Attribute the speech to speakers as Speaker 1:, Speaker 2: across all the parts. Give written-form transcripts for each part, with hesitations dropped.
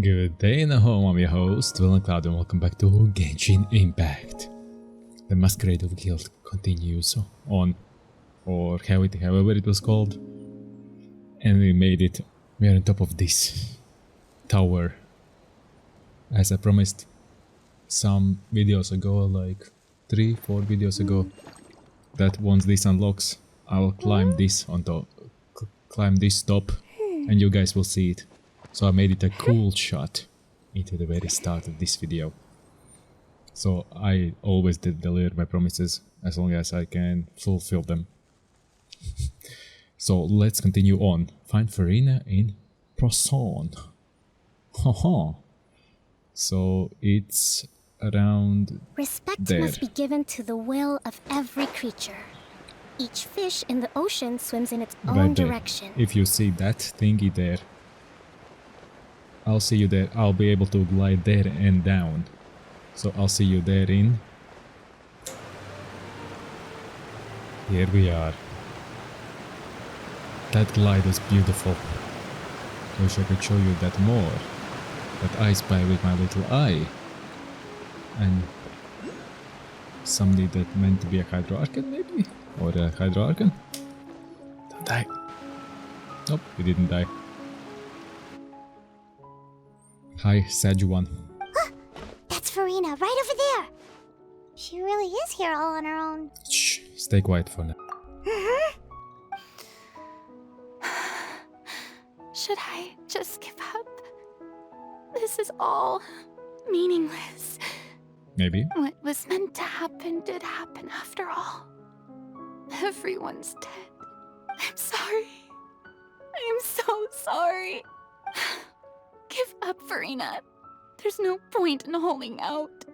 Speaker 1: Good day in the home, I'm your host, VillainCloud, and welcome back to Genshin Impact. The Masquerade of Guild continues on, or however it was called. And we made it. We are on top of this tower. As I promised some videos ago, like 3-4 videos ago, that once this unlocks, I'll climb this on top, climb this top, and you guys will see it. So I made it a cool shot into the very start of this video. So I always deliver my promises as long as I can fulfill them. So let's continue on. Find Furina in Archon. Haha. So it's around
Speaker 2: Respect
Speaker 1: there.
Speaker 2: must be given to the will of every creature. Each fish in the ocean swims in its own
Speaker 1: Right there.
Speaker 2: direction.
Speaker 1: If you see that thingy there, I'll see you there. I'll be able to glide there and down. So I'll see you there in... Here we are. That glide was beautiful. I wish I could show you that more. But I spy with my little eye. And somebody that meant to be a Hydro Archon maybe? Or a Hydro Archon? Don't die. Nope, he didn't die. Hi, Sajuan.
Speaker 3: That's Furina, right over there. She really is here all on her own.
Speaker 1: Shh, stay quiet for now.
Speaker 4: Should I just give up? This is all meaningless.
Speaker 1: Maybe.
Speaker 4: What was meant to happen did happen after all. Everyone's dead. I'm sorry. I'm so sorry. Give up, Furina. There's no point in holding out.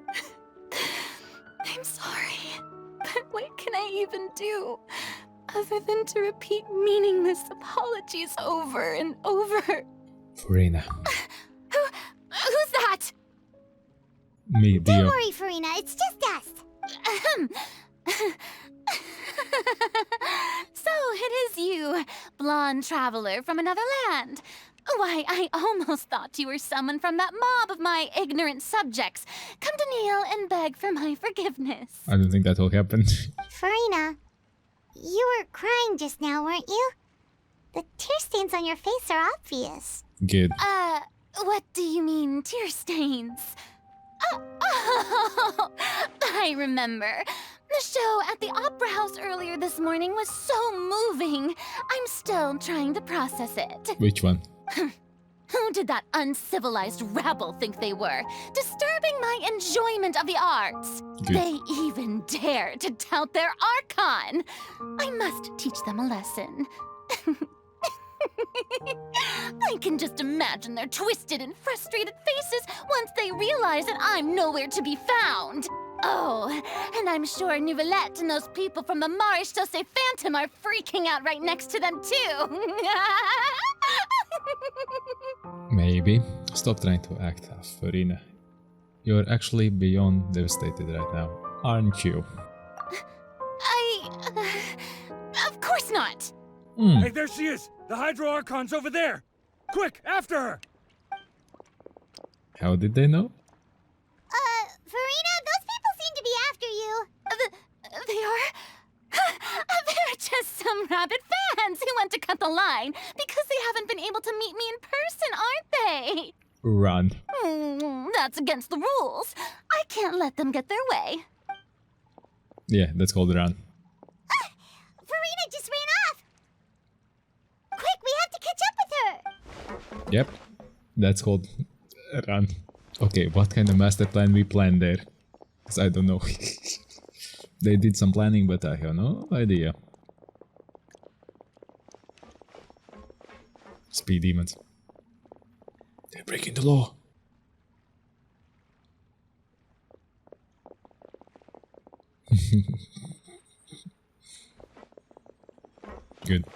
Speaker 4: I'm sorry, but what can I even do other than to repeat meaningless apologies over and over?
Speaker 1: Furina.
Speaker 4: Who's that?
Speaker 1: Me,
Speaker 3: Don't
Speaker 1: Dio.
Speaker 3: worry, Furina, it's just us.
Speaker 4: So it is you, blonde traveler from another land. Why, I almost thought you were someone from that mob of my ignorant subjects. Come to kneel and beg for my forgiveness.
Speaker 1: I don't think that will happen.
Speaker 3: Furina, you were crying just now, weren't you? The tear stains on your face are obvious.
Speaker 1: Good.
Speaker 4: What do you mean, tear stains? Oh, I remember. The show at the Opera House earlier this morning was so moving. I'm still trying to process it.
Speaker 1: Which one?
Speaker 4: Who did that uncivilized rabble think they were, disturbing my enjoyment of the arts?
Speaker 1: Good.
Speaker 4: They even dare to tout their Archon. I must teach them a lesson. I can just imagine their twisted and frustrated faces once they realize that I'm nowhere to be found. Oh, and I'm sure Nouvellette and those people from the Marche Chaussee Phantom are freaking out right next to them too.
Speaker 1: Maybe. Stop trying to act tough, Furina. You're actually beyond devastated right now, aren't you?
Speaker 4: Of course not.
Speaker 5: Hey, there she is! The Hydro Archon's over there! Quick, after her!
Speaker 1: How did they know?
Speaker 3: Furina, those people seem to be after you.
Speaker 4: They are? They're just some rabid fans who want to cut the line because they haven't been able to meet me in person, aren't they?
Speaker 1: Run.
Speaker 4: That's against the rules. I can't let them get their way.
Speaker 1: Yeah, that's called run.
Speaker 3: Furina just ran off. Quick, we have to catch up with her.
Speaker 1: Yep, that's called run. Okay, what kind of master plan we planned there? 'Cause I don't know. They did some planning, but I have no idea. Speed demons. They're breaking the law. Good.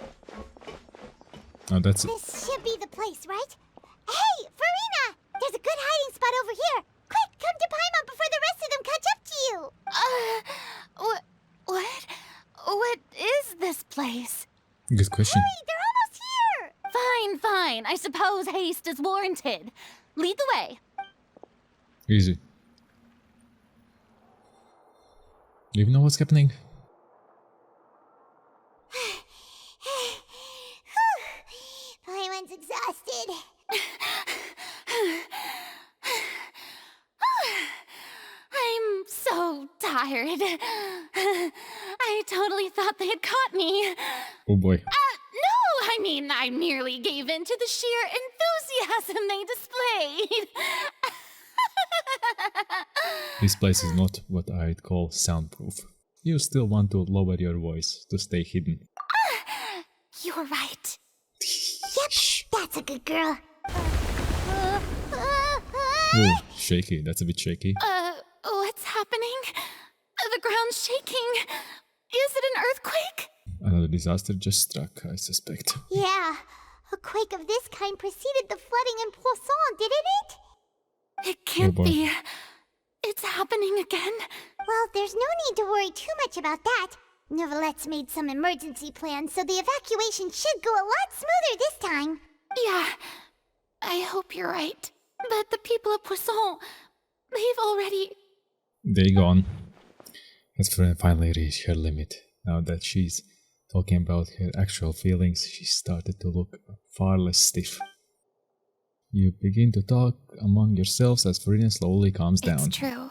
Speaker 1: Oh, that's it.
Speaker 3: This should be the place, right? Hey, Furina! There's a good hiding spot over here. Quick, come to Paimon before the rest of them catch up to you.
Speaker 4: What? What is this place?
Speaker 1: Good question.
Speaker 3: Hurry, they're almost here.
Speaker 4: Fine. I suppose haste is warranted. lead the way.
Speaker 1: Easy. Do you even know what's happening?
Speaker 3: Paimon's exhausted.
Speaker 4: I'm so tired. I totally thought they had caught me.
Speaker 1: Oh boy.
Speaker 4: No, I mean, I merely gave in to the sheer enthusiasm they displayed.
Speaker 1: This place is not what I'd call soundproof. You still want to lower your voice to stay hidden.
Speaker 4: You're right.
Speaker 3: Yep, that's a good girl.
Speaker 1: Ooh, shaky. That's a bit shaky.
Speaker 4: What's happening? The ground's shaking. Is it an earthquake?
Speaker 1: Another disaster just struck, I suspect.
Speaker 3: Yeah, a quake of this kind preceded the flooding in Poisson, didn't it?
Speaker 4: It can't
Speaker 1: boy.
Speaker 4: be. It's happening again.
Speaker 3: Well, there's no need to worry too much about that. Neverlette's made some emergency plans, so the evacuation should go a lot smoother this time.
Speaker 4: Yeah, I hope you're right. But the people of Poisson, they've already...
Speaker 1: They gone. Has Furina finally reached her limit. Now that she's talking about her actual feelings, she started to look far less stiff. You begin to talk among yourselves as Furina slowly calms down.
Speaker 4: It's true.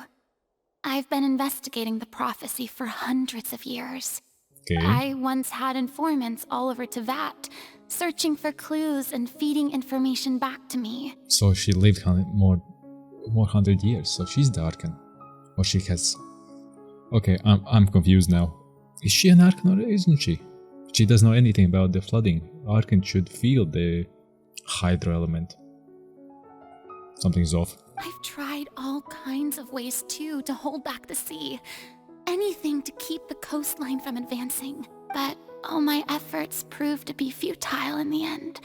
Speaker 4: I've been investigating the prophecy for hundreds of years.
Speaker 1: Okay.
Speaker 4: I once had informants all over Tevat, searching for clues and feeding information back to me.
Speaker 1: So she lived more 100 years, so she's the Archon. Or she has... Okay, I'm confused now. Is she an Archon or isn't she? She doesn't know anything about the flooding. Archon should feel the hydro element. Something's off.
Speaker 4: I've tried all kinds of ways too to hold back the sea. Anything to keep the coastline from advancing. But all my efforts proved to be futile in the end.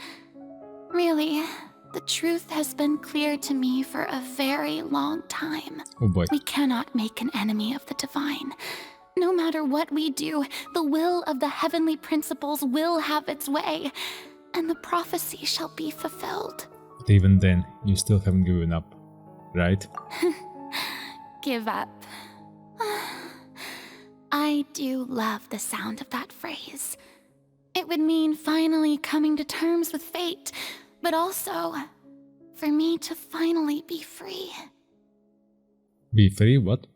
Speaker 4: Really, the truth has been clear to me for a very long time.
Speaker 1: Oh boy.
Speaker 4: We cannot make an enemy of the divine. No matter what we do, the will of the heavenly principles will have its way, and the prophecy shall be fulfilled.
Speaker 1: But even then, you still haven't given up, right?
Speaker 4: Give up. I do love the sound of that phrase. It would mean finally coming to terms with fate, but also for me to finally be free.
Speaker 1: Be free? What?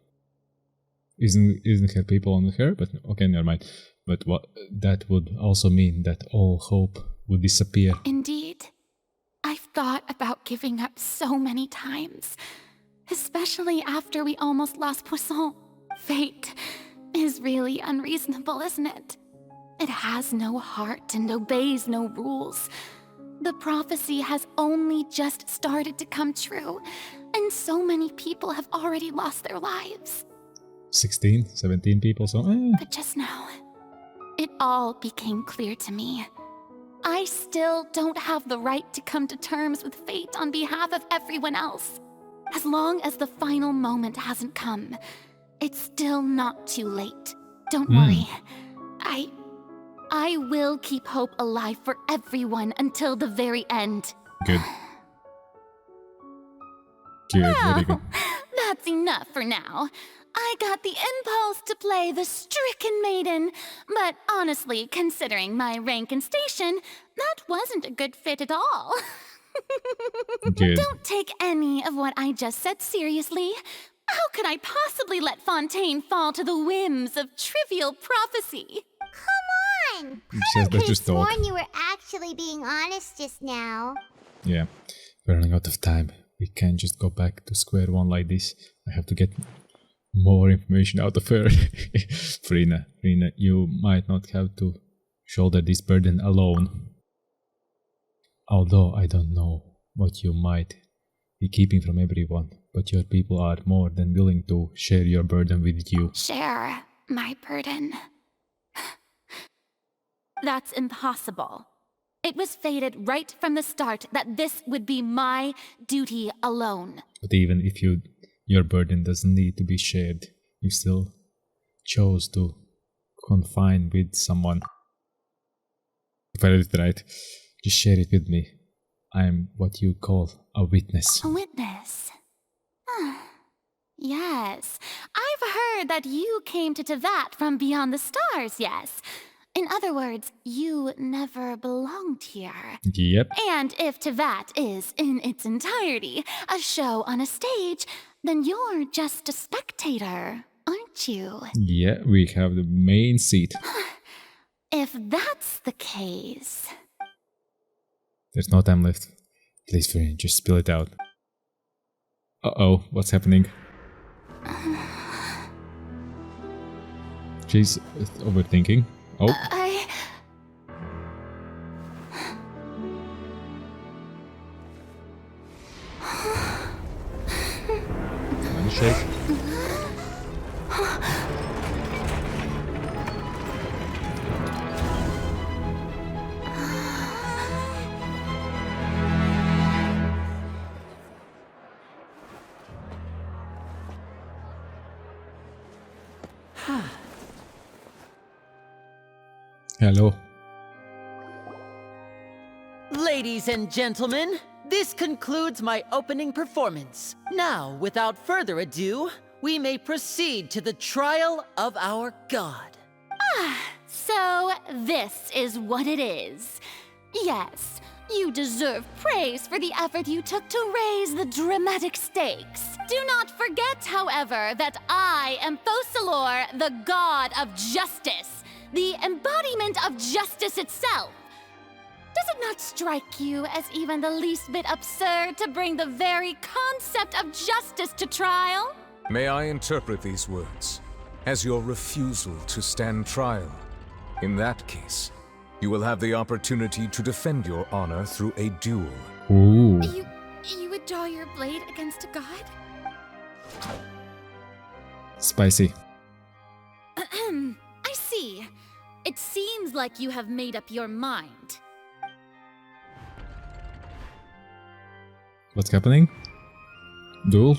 Speaker 1: Isn't her people on her? But okay, never mind. But what that would also mean that all hope would disappear.
Speaker 4: Indeed. I've thought about giving up so many times, especially after we almost lost Poisson. Fate is really unreasonable, isn't it? It has no heart and obeys no rules. The prophecy has only just started to come true, and so many people have already lost their lives.
Speaker 1: 16, 17 people, so
Speaker 4: But just now, it all became clear to me. I still don't have the right to come to terms with fate on behalf of everyone else. As long as the final moment hasn't come, it's still not too late. Don't worry. I will keep hope alive for everyone until the very end.
Speaker 1: Good. Good, very good.
Speaker 4: That's enough for now. I got the impulse to play the stricken maiden, but honestly, considering my rank and station, that wasn't a good fit at all.
Speaker 1: Good.
Speaker 4: Don't take any of what I just said seriously. How could I possibly let Fontaine fall to the whims of trivial prophecy?
Speaker 3: Come on!
Speaker 1: Says
Speaker 3: I
Speaker 1: that
Speaker 3: could have
Speaker 1: just talk.
Speaker 3: sworn you were actually being honest just now.
Speaker 1: Yeah, we're running out of time. We can't just go back to square one like this. I have to get more information out of her. Furina, you might not have to shoulder this burden alone. Although I don't know what you might be keeping from everyone, but your people are more than willing to share your burden with you.
Speaker 4: Share my burden. That's impossible. It was fated right from the start that this would be my duty alone.
Speaker 1: But even if your burden doesn't need to be shared, you still chose to confine with someone. If I read it right, just share it with me. I'm what you call a witness.
Speaker 4: A witness? Yes. I've heard that you came to Tevat from beyond the stars, yes. In other words, you never belonged here.
Speaker 1: Yep.
Speaker 4: And if Tevat is, in its entirety, a show on a stage, then you're just a spectator, aren't you?
Speaker 1: Yeah, we have the main seat.
Speaker 4: If that's the case...
Speaker 1: There's no time left. Please, Furina, just spill it out. Uh-oh, what's happening? She's overthinking. Oh. Handshake. Hello.
Speaker 6: Ladies and gentlemen, this concludes my opening performance. Now, without further ado, we may proceed to the trial of our god.
Speaker 4: So, this is what it is. Yes, you deserve praise for the effort you took to raise the dramatic stakes. Do not forget, however, that I am Focalor, the god of justice, the embodiment of justice itself. Does it not strike you as even the least bit absurd to bring the very concept of justice to trial?
Speaker 7: May I interpret these words as your refusal to stand trial? In that case, you will have the opportunity to defend your honor through a duel.
Speaker 1: Ooh.
Speaker 4: You would draw your blade against a god?
Speaker 1: Spicy.
Speaker 4: I see. It seems like you have made up your mind.
Speaker 1: What's happening? Duel?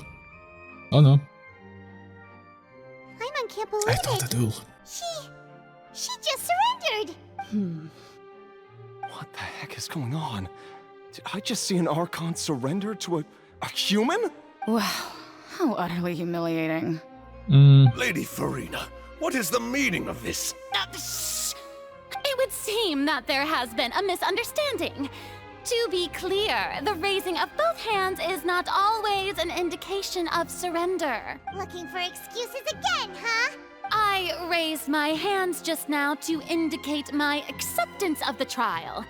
Speaker 1: Oh no.
Speaker 3: Paimon can't believe
Speaker 1: I thought
Speaker 3: it.
Speaker 1: a duel.
Speaker 3: She just surrendered.
Speaker 8: What the heck is going on? Did I just see an Archon surrender to a human?
Speaker 9: Wow, how utterly humiliating.
Speaker 10: Lady Furina, what is the meaning of this?
Speaker 4: Shh! It would seem that there has been a misunderstanding. To be clear, the raising of both hands is not always an indication of surrender.
Speaker 3: Looking for excuses again, huh?
Speaker 4: I raised my hands just now to indicate my acceptance of the trial.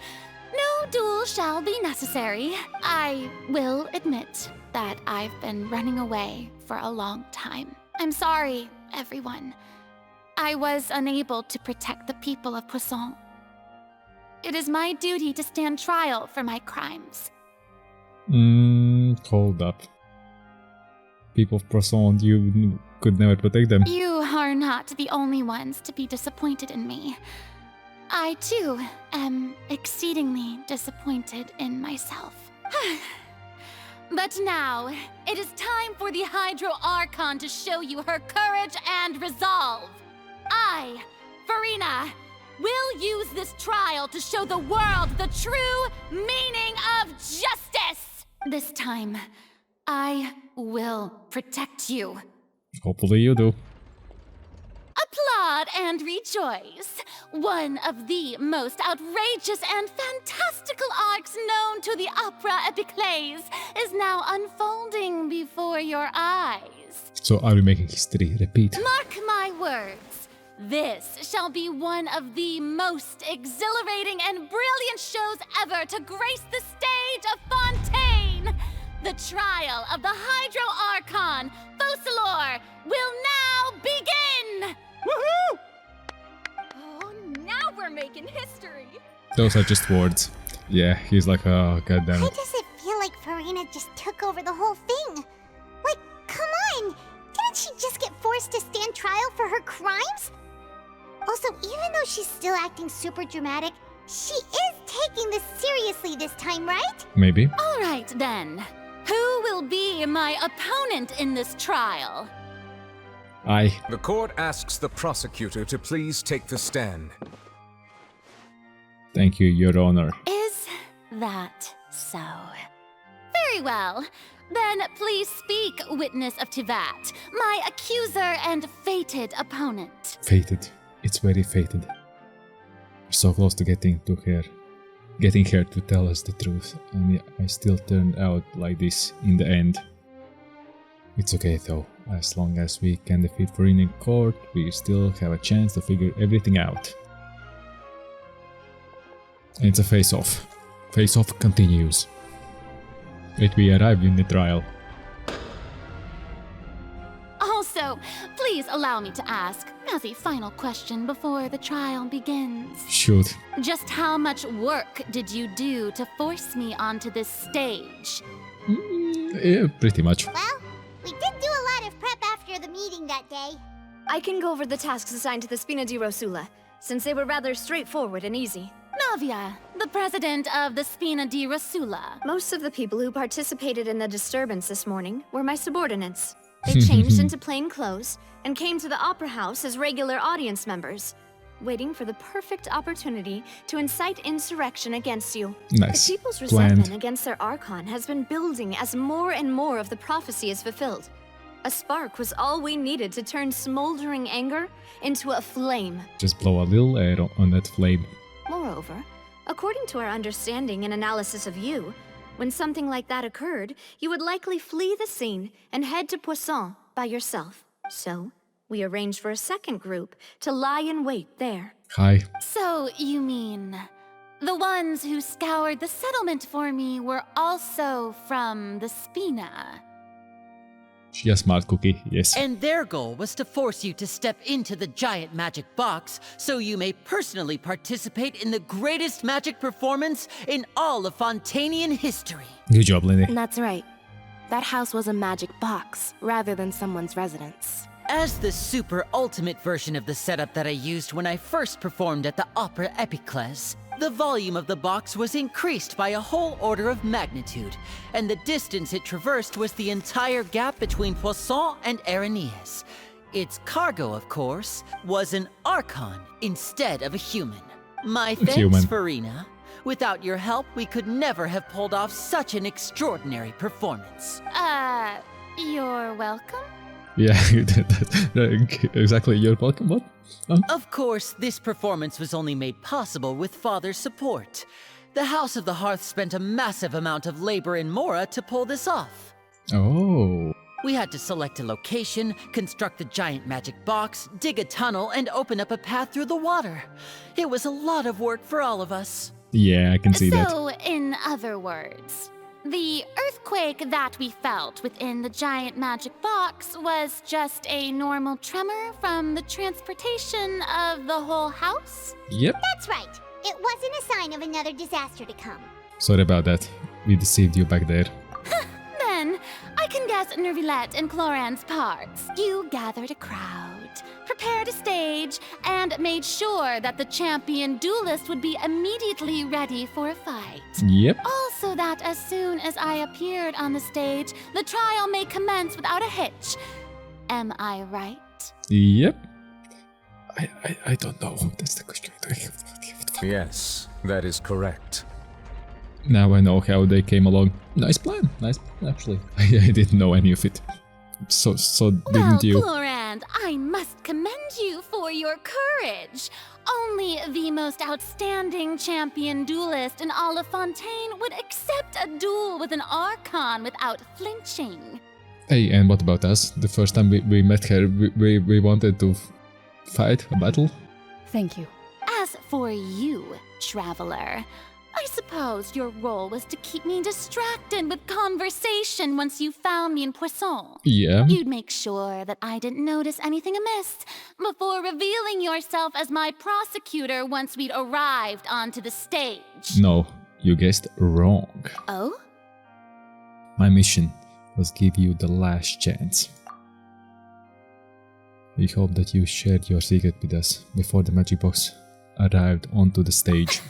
Speaker 4: No duel shall be necessary. I will admit that I've been running away for a long time. I'm sorry, everyone. I was unable to protect the people of Poisson. It is my duty to stand trial for my crimes.
Speaker 1: Hold up. People of Poisson, you could never protect them.
Speaker 4: You are not the only ones to be disappointed in me. I, too, am exceedingly disappointed in myself. But now, it is time for the Hydro Archon to show you her courage and resolve. I, Furina, will use this trial to show the world the true meaning of justice! This time, I will protect you.
Speaker 1: Hopefully you do.
Speaker 4: Applaud and rejoice! One of the most outrageous and fantastical arcs known to the opera epiclese is now unfolding before your eyes.
Speaker 1: So are we making history repeat?
Speaker 4: Mark my words. This shall be one of the most exhilarating and brilliant shows ever to grace the stage of Fontaine! The trial of the Hydro Archon, Focalor, will now begin!
Speaker 9: Woohoo! Oh, now we're making history.
Speaker 1: Those are just words. Yeah, he's like, oh, goddamn
Speaker 3: Why
Speaker 1: it.
Speaker 3: does it feel like Furina just took over the whole thing? Like, come on! Didn't she just get forced to stand trial for her crimes? Also, even though she's still acting super dramatic, she is taking this seriously this time, right?
Speaker 1: Maybe.
Speaker 4: All right, then. Who will be my opponent in this trial?
Speaker 7: The court asks the prosecutor to please take the stand.
Speaker 1: Thank you, Your Honor.
Speaker 4: Is that So...
Speaker 11: Very well. Then please speak, witness of Tivat, my accuser and fated opponent.
Speaker 1: Fated. It's very fated. We're so close to getting her to tell us the truth, and I still turned out like this in the end. It's okay though, as long as we can defeat Furina in court, we still have a chance to figure everything out. And it's a face-off. Face-off continues. Wait, we arrived in the trial.
Speaker 11: Also, please allow me to ask, as a final question before the trial begins.
Speaker 1: Shoot.
Speaker 11: Just how much work did you do to force me onto this stage?
Speaker 1: Yeah, pretty much.
Speaker 3: Well, we did do a lot of prep after the meeting that day.
Speaker 9: I can go over the tasks assigned to the Spina di Rosula, since they were rather straightforward and easy.
Speaker 11: Navia, the president of the Spina di Rosula.
Speaker 9: Most of the people who participated in the disturbance this morning were my subordinates. They changed into plain clothes and came to the Opera House as regular audience members, waiting for the perfect opportunity to incite insurrection against you.
Speaker 1: Nice.
Speaker 9: The people's
Speaker 1: Planned.
Speaker 9: resentment against their Archon has been building as more and more of the prophecy is fulfilled. A spark was all we needed to turn smoldering anger into a flame.
Speaker 1: Just blow a little air on that flame.
Speaker 9: Moreover, according to our understanding and analysis of you, when something like that occurred, you would likely flee the scene and head to Poisson by yourself. So, we arranged for a second group to lie in wait there.
Speaker 1: Hi.
Speaker 11: So, you mean... the ones who scoured the settlement for me were also from the Spina?
Speaker 1: She a smart cookie, yes.
Speaker 6: And their goal was to force you to step into the giant magic box so you may personally participate in the greatest magic performance in all of Fontanian history.
Speaker 1: Good job, Lindy.
Speaker 12: That's right. That house was a magic box, rather than someone's residence.
Speaker 6: As the super ultimate version of the setup that I used when I first performed at the Opera Epiclese, the volume of the box was increased by a whole order of magnitude, and the distance it traversed was the entire gap between Poisson and Aranias. Its cargo, of course, was an Archon instead of a human. My thanks, Furina. Without your help, we could never have pulled off such an extraordinary performance.
Speaker 11: You're welcome?
Speaker 1: Yeah, exactly. You're welcome. What?
Speaker 6: Of course, this performance was only made possible with Father's support. The House of the Hearth spent a massive amount of labor in Mora to pull this off.
Speaker 1: Oh.
Speaker 6: We had to select a location, construct the giant magic box, dig a tunnel, and open up a path through the water. It was a lot of work for all of us.
Speaker 1: Yeah, I can see that.
Speaker 11: So, in other words, the earthquake that we felt within the giant magic box was just a normal tremor from the transportation of the whole house?
Speaker 1: Yep.
Speaker 3: That's right. It wasn't a sign of another disaster to come.
Speaker 1: Sorry about that. We deceived you back there.
Speaker 11: Then, I can guess Nervilette and Cloran's parts. You gathered a crowd, prepared a stage, and made sure that the champion duelist would be immediately ready for a fight.
Speaker 1: Yep.
Speaker 11: Also that as soon as I appeared on the stage, the trial may commence without a hitch. Am I right?
Speaker 1: Yep. I don't know. That's the question.
Speaker 7: Yes, that is correct.
Speaker 1: Now I know how they came along. Nice plan, actually. I didn't know any of it. So didn't you?
Speaker 11: Well, Clorand, I must commend you for your courage. Only the most outstanding champion duelist in all of Fontaine would accept a duel with an Archon without flinching.
Speaker 1: Hey, and what about us? The first time we met her, we wanted to fight a battle?
Speaker 12: Thank you.
Speaker 11: As for you, traveler, I suppose your role was to keep me distracted with conversation once you found me in Poisson.
Speaker 1: Yeah.
Speaker 11: You'd make sure that I didn't notice anything amiss before revealing yourself as my prosecutor once we'd arrived onto the stage.
Speaker 1: No, you guessed wrong.
Speaker 11: Oh?
Speaker 1: My mission was give you the last chance. We hope that you shared your secret with us before the magic box arrived onto the stage.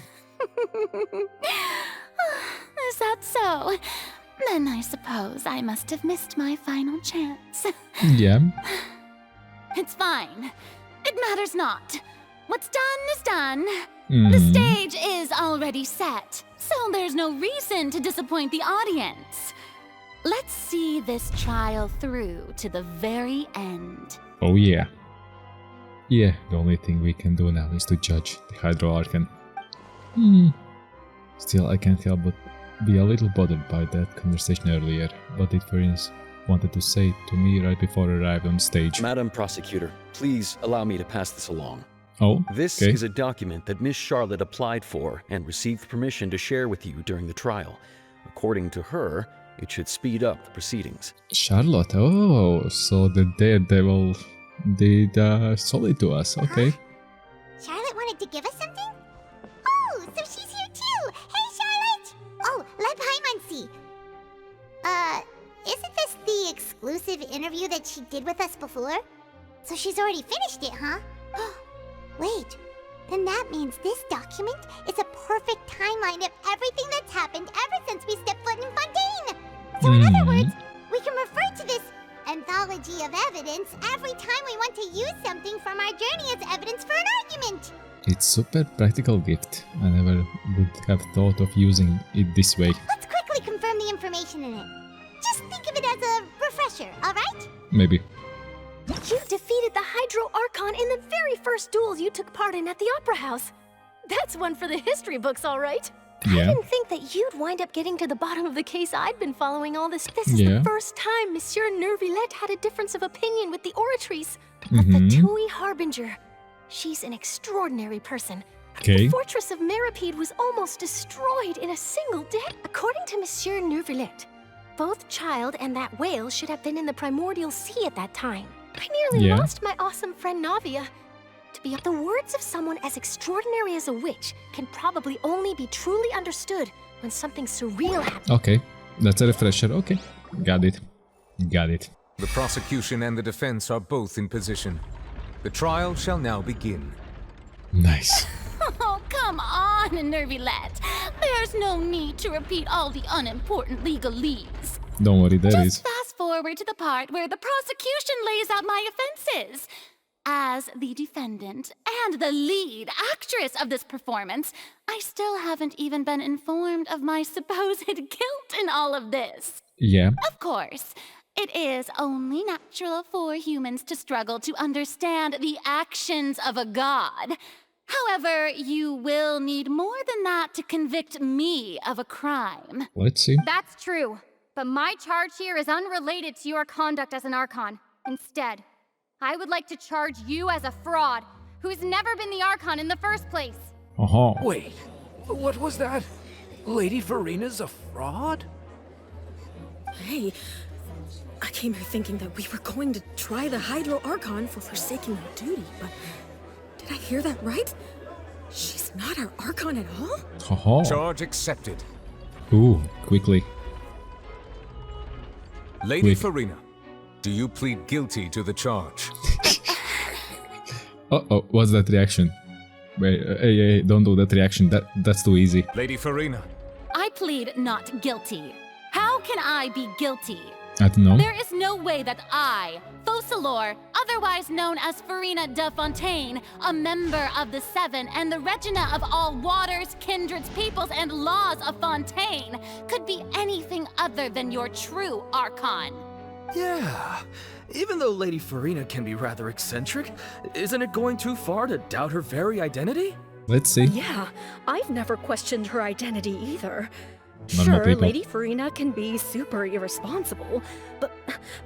Speaker 11: Is that so? Then I suppose I must have missed my final chance.
Speaker 1: Yeah.
Speaker 11: It's fine. It matters not. What's done is done. The stage is already set. So there's no reason to disappoint the audience. Let's see this trial through to the very end.
Speaker 1: Oh yeah. Yeah, the only thing we can do now is to judge the Hydro Archon. Still, I can't help but be a little bothered by that conversation earlier. What did Furina wanted to say to me right before I arrived on stage?
Speaker 13: Madam Prosecutor, please allow me to pass this along.
Speaker 1: Oh,
Speaker 13: This
Speaker 1: okay.
Speaker 13: is a document that Miss Charlotte applied for and received permission to share with you during the trial. According to her, it should speed up the proceedings.
Speaker 1: Charlotte, oh, so the Daredevil did sold it to us, okay.
Speaker 3: Charlotte wanted to give us something? Oh, so she's here too! Hey, Charlotte! Oh, let Paimon see. Isn't this the exclusive interview that she did with us before? So she's already finished it, huh? Wait, then that means this document is a perfect timeline of everything that's happened ever since we stepped foot in Fontaine! So in other words, we can refer to this anthology of evidence every time we want to use something from our journey as evidence for an argument!
Speaker 1: It's super practical gift. I never would have thought of using it this way.
Speaker 3: Let's quickly confirm the information in it. Just think of it as a refresher, alright?
Speaker 1: Maybe.
Speaker 14: You defeated the Hydro Archon in the very first duels you took part in at the Opera House. That's one for the history books, all right.
Speaker 1: Yeah.
Speaker 14: I didn't think that you'd wind up getting to the bottom of the case I'd been following all this. This is
Speaker 1: Yeah.
Speaker 14: the first time Monsieur Neuvillette had a difference of opinion with the Oratrice. But the Tui Harbinger, she's an extraordinary person.
Speaker 1: Okay.
Speaker 14: The fortress of Meripede was almost destroyed in a single day. According to Monsieur Neuvillette, both Child and that whale should have been in the primordial sea at that time. I nearly
Speaker 1: Yeah.
Speaker 14: lost my awesome friend Navia. To be the words of someone as extraordinary as a witch can probably only be truly understood when something surreal happens.
Speaker 1: Okay, that's a refresher. Okay, got it. Got it.
Speaker 7: The prosecution and the defense are both in position. The trial shall now begin.
Speaker 1: Nice.
Speaker 11: Oh, come on, Neuvillette. There's no need to repeat all the unimportant legalese.
Speaker 1: Don't worry, there is.
Speaker 11: Just fast forward to the part where the prosecution lays out my offenses. As the defendant and the lead actress of this performance, I still haven't even been informed of my supposed guilt in all of this.
Speaker 1: Yeah.
Speaker 11: Of course, it is only natural for humans to struggle to understand the actions of a god. However, you will need more than that to convict me of a crime.
Speaker 1: Let's see.
Speaker 15: That's true, but my charge here is unrelated to your conduct as an Archon. Instead, I would like to charge you as a fraud who's never been the Archon in the first place.
Speaker 16: Wait, what was that? Lady Furina's a fraud?
Speaker 14: Hey, I came here thinking that we were going to try the Hydro Archon for forsaking our duty, but did I hear that right? She's not our Archon at all?
Speaker 7: Charge accepted.
Speaker 1: Ooh, quickly.
Speaker 7: Lady
Speaker 1: Quick.
Speaker 7: Furina, do you plead guilty to the charge?
Speaker 1: Uh-oh, what's that reaction? Wait, hey, don't do that reaction. That's too easy.
Speaker 7: Lady Furina.
Speaker 11: I plead not guilty. How can I be guilty?
Speaker 1: I don't know.
Speaker 11: There is no way that I, Focalor, otherwise known as Furina de Fontaine, a member of the Seven and the Regina of all waters, kindreds, peoples, and laws of Fontaine, could be anything other than your true Archon.
Speaker 16: Yeah. Even though Lady Furina can be rather eccentric, isn't it going too far to doubt her very identity?
Speaker 1: Let's see.
Speaker 14: Yeah, I've never questioned her identity either.
Speaker 1: Normal
Speaker 14: Sure,
Speaker 1: people.
Speaker 14: Lady Furina can be super irresponsible, but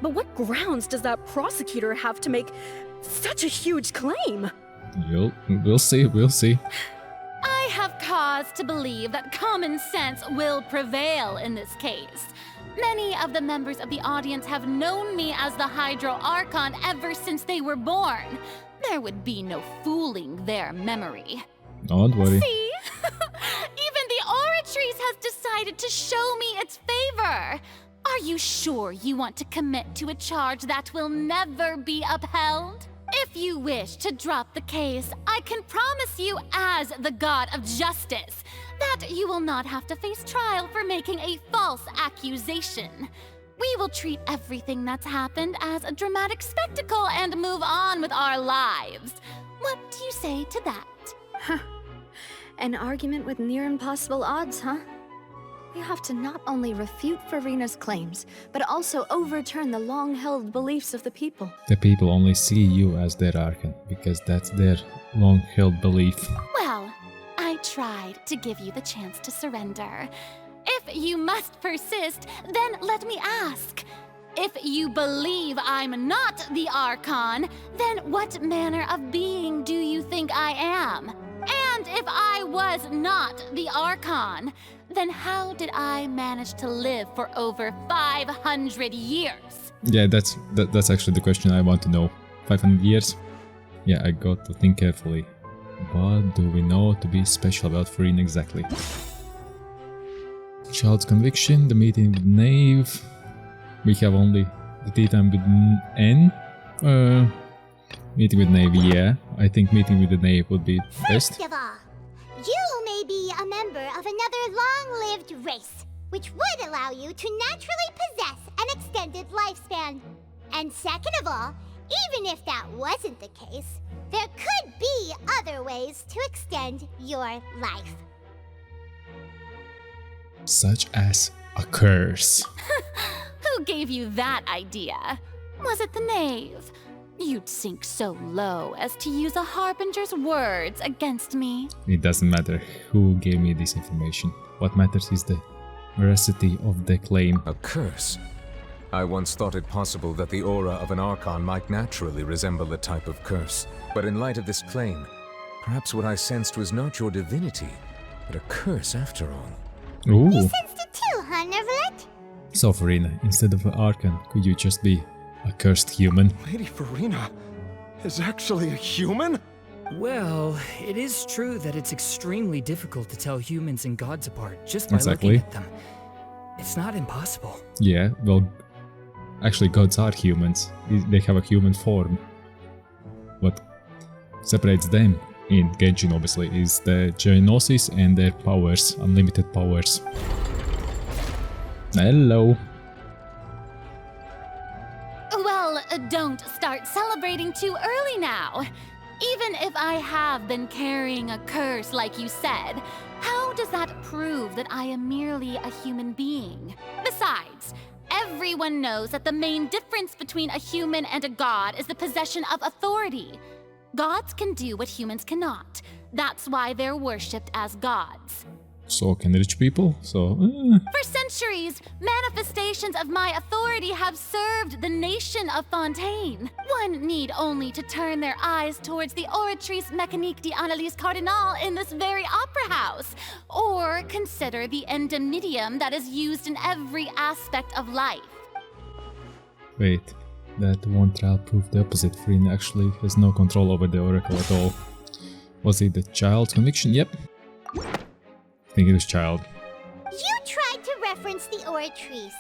Speaker 14: what grounds does that prosecutor have to make such a huge claim?
Speaker 1: We'll see, we'll see.
Speaker 11: I have cause to believe that common sense will prevail in this case. Many of the members of the audience have known me as the Hydro Archon ever since they were born. There would be no fooling their memory.
Speaker 1: Don't worry.
Speaker 11: See? Even the Oratrice has decided to show me its favor. Are you sure you want to commit to a charge that will never be upheld? If you wish to drop the case, I can promise you as the God of Justice that you will not have to face trial for making a false accusation. We will treat everything that's happened as a dramatic spectacle and move on with our lives. What do you say to that?
Speaker 9: Huh. An argument with near impossible odds, huh? We have to not only refute Furina's claims, but also overturn the long-held beliefs of the people.
Speaker 1: The people only see you as their Archon, because that's their long-held belief.
Speaker 11: Well, I tried to give you the chance to surrender. If you must persist, then let me ask. If you believe I'm not the Archon, then what manner of being do you think I am? And if I was not the Archon, then how did I manage to live for over 500 years?
Speaker 1: Yeah, that's actually the question I want to know. 500 years? Yeah, I got to think carefully. What do we know to be special about Furina exactly? Child's conviction, the meeting with Knave. We have only the tea time with N. Meeting with Knave, yeah. I think meeting with the Knave would be best.
Speaker 3: First of all, you may be a member of another long-lived race, which would allow you to naturally possess an extended lifespan. And second of all, even if that wasn't the case, there could be other ways to extend your life.
Speaker 1: Such as a curse.
Speaker 11: Who gave you that idea? Was it the Knave? You'd sink so low as to use a Harbinger's words against me.
Speaker 1: It doesn't matter who gave me this information. What matters is the veracity of the claim.
Speaker 7: A curse? I once thought it possible that the aura of an Archon might naturally resemble a type of curse. But in light of this claim, perhaps what I sensed was not your divinity, but a curse after all.
Speaker 1: Ooh.
Speaker 3: You sensed it too, huh, Nervalet?
Speaker 1: So Furina, instead of an Archon, could you just be a cursed human?
Speaker 8: Lady Furina is actually a human?
Speaker 17: Well, it is true that it's extremely difficult to tell humans and gods apart just by
Speaker 1: Exactly.
Speaker 17: looking at them. It's not impossible.
Speaker 1: Yeah, well, actually gods are humans. They have a human form. What separates them in Genshin, obviously, is the Geonosis and their powers, unlimited powers. Hello.
Speaker 11: Well, don't start celebrating too early now. Even if I have been carrying a curse like you said, how does that prove that I am merely a human being? Besides, everyone knows that the main difference between a human and a god is the possession of authority. Gods can do what humans cannot. That's why they're worshipped as gods.
Speaker 1: So can rich people? So...
Speaker 11: For centuries, manifestations of my authority have served the nation of Fontaine. One need only to turn their eyes towards the Oratrice Mécanique d'Analyse Cardinal in this very opera house, or consider the endemidium that is used in every aspect of life.
Speaker 1: Wait, that one trial proved the opposite. Furina actually has no control over the Oracle at all. Was it the child's conviction? Yep. I think it was child.
Speaker 3: You tried to reference the Oratrice,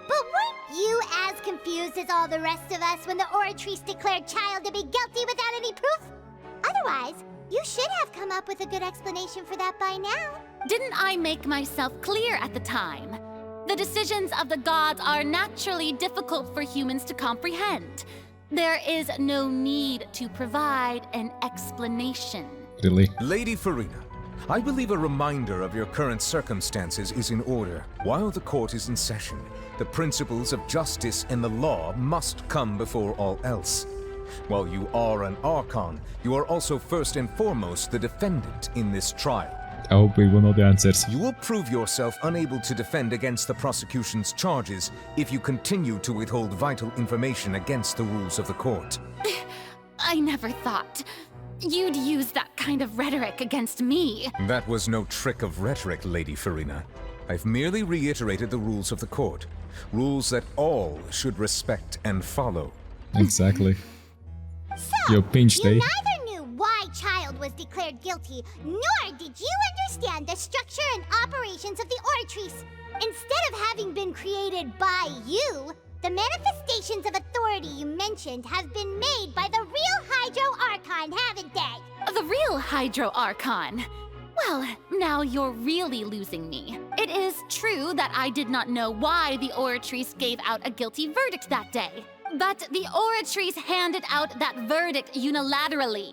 Speaker 3: but weren't you as confused as all the rest of us when the Oratrice declared child to be guilty without any proof? Otherwise, you should have come up with a good explanation for that by now.
Speaker 11: Didn't I make myself clear at the time? The decisions of the gods are naturally difficult for humans to comprehend. There is no need to provide an explanation.
Speaker 1: Really?
Speaker 7: Lady Furina, I believe a reminder of your current circumstances is in order. While the court is in session, the principles of justice and the law must come before all else. While you are an Archon, you are also first and foremost the defendant in this trial.
Speaker 1: I hope we will know the answers.
Speaker 7: You will prove yourself unable to defend against the prosecution's charges if you continue to withhold vital information against the rules of the court.
Speaker 11: I never thought you'd use that kind of rhetoric against me.
Speaker 7: That was no trick of rhetoric, Lady Furina. I've merely reiterated the rules of the court. Rules that all should respect and follow.
Speaker 1: Exactly.
Speaker 3: So,
Speaker 1: Yo, pinch day.
Speaker 3: you neither knew why Child was declared guilty, nor did you understand the structure and operations of the Oratrice. Instead of having been created by you, the manifestations of authority you mentioned have been made by the real Hydro Archon, haven't they?
Speaker 11: The real Hydro Archon? Well, now you're really losing me. It is true that I did not know why the Oratrice gave out a guilty verdict that day. But the Oratrice handed out that verdict unilaterally,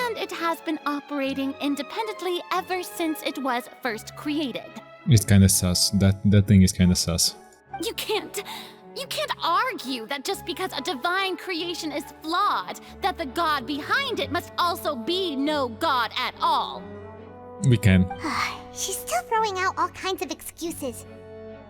Speaker 11: and it has been operating independently ever since it was first created.
Speaker 1: It's kinda sus. That thing is kinda sus.
Speaker 11: You can't argue that just because a divine creation is flawed, that the god behind it must also be no god at all.
Speaker 1: We can.
Speaker 3: She's still throwing out all kinds of excuses.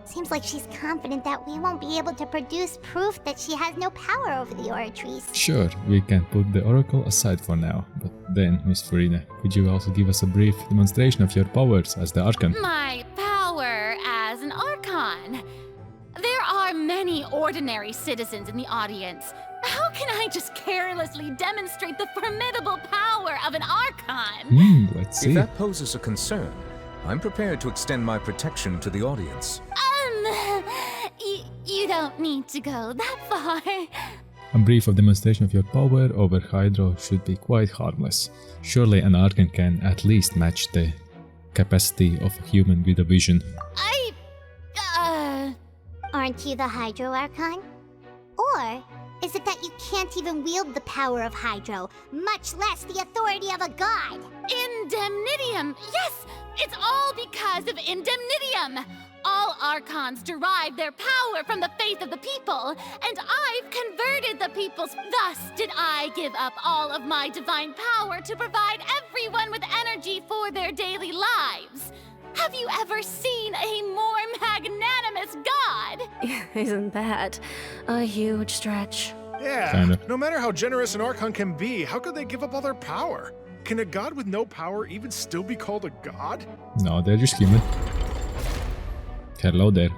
Speaker 3: Seems like she's confident that we won't be able to produce proof that she has no power over the Oratries.
Speaker 1: Sure, we can put the Oracle aside for now, but then, Miss Furina, could you also give us a brief demonstration of your powers as the Archon?
Speaker 11: My power as an Archon. There are many ordinary citizens in the audience. How can I just carelessly demonstrate the formidable power of an Archon?
Speaker 1: Let's see.
Speaker 7: If that poses a concern, I'm prepared to extend my protection to the audience.
Speaker 11: You don't need to go that far.
Speaker 1: A brief of demonstration of your power over Hydro should be quite harmless. Surely an Archon can at least match the capacity of a human with a vision.
Speaker 3: Aren't you the Hydro Archon? Or is it that you can't even wield the power of Hydro, much less the authority of a god?
Speaker 11: Indemnitium! Yes! It's all because of Indemnitium! All Archons derive their power from the faith of the people, and I've converted the peoples. Thus did I give up all of my divine power to provide everyone with energy for their daily lives. Have you ever seen a more magnanimous god?
Speaker 12: Isn't that a huge stretch?
Speaker 10: Yeah,
Speaker 1: Kinda.
Speaker 10: no matter how generous an Archon can be, how could they give up all their power? Can a god with no power even still be called a god?
Speaker 1: No, they're just human. Hello there.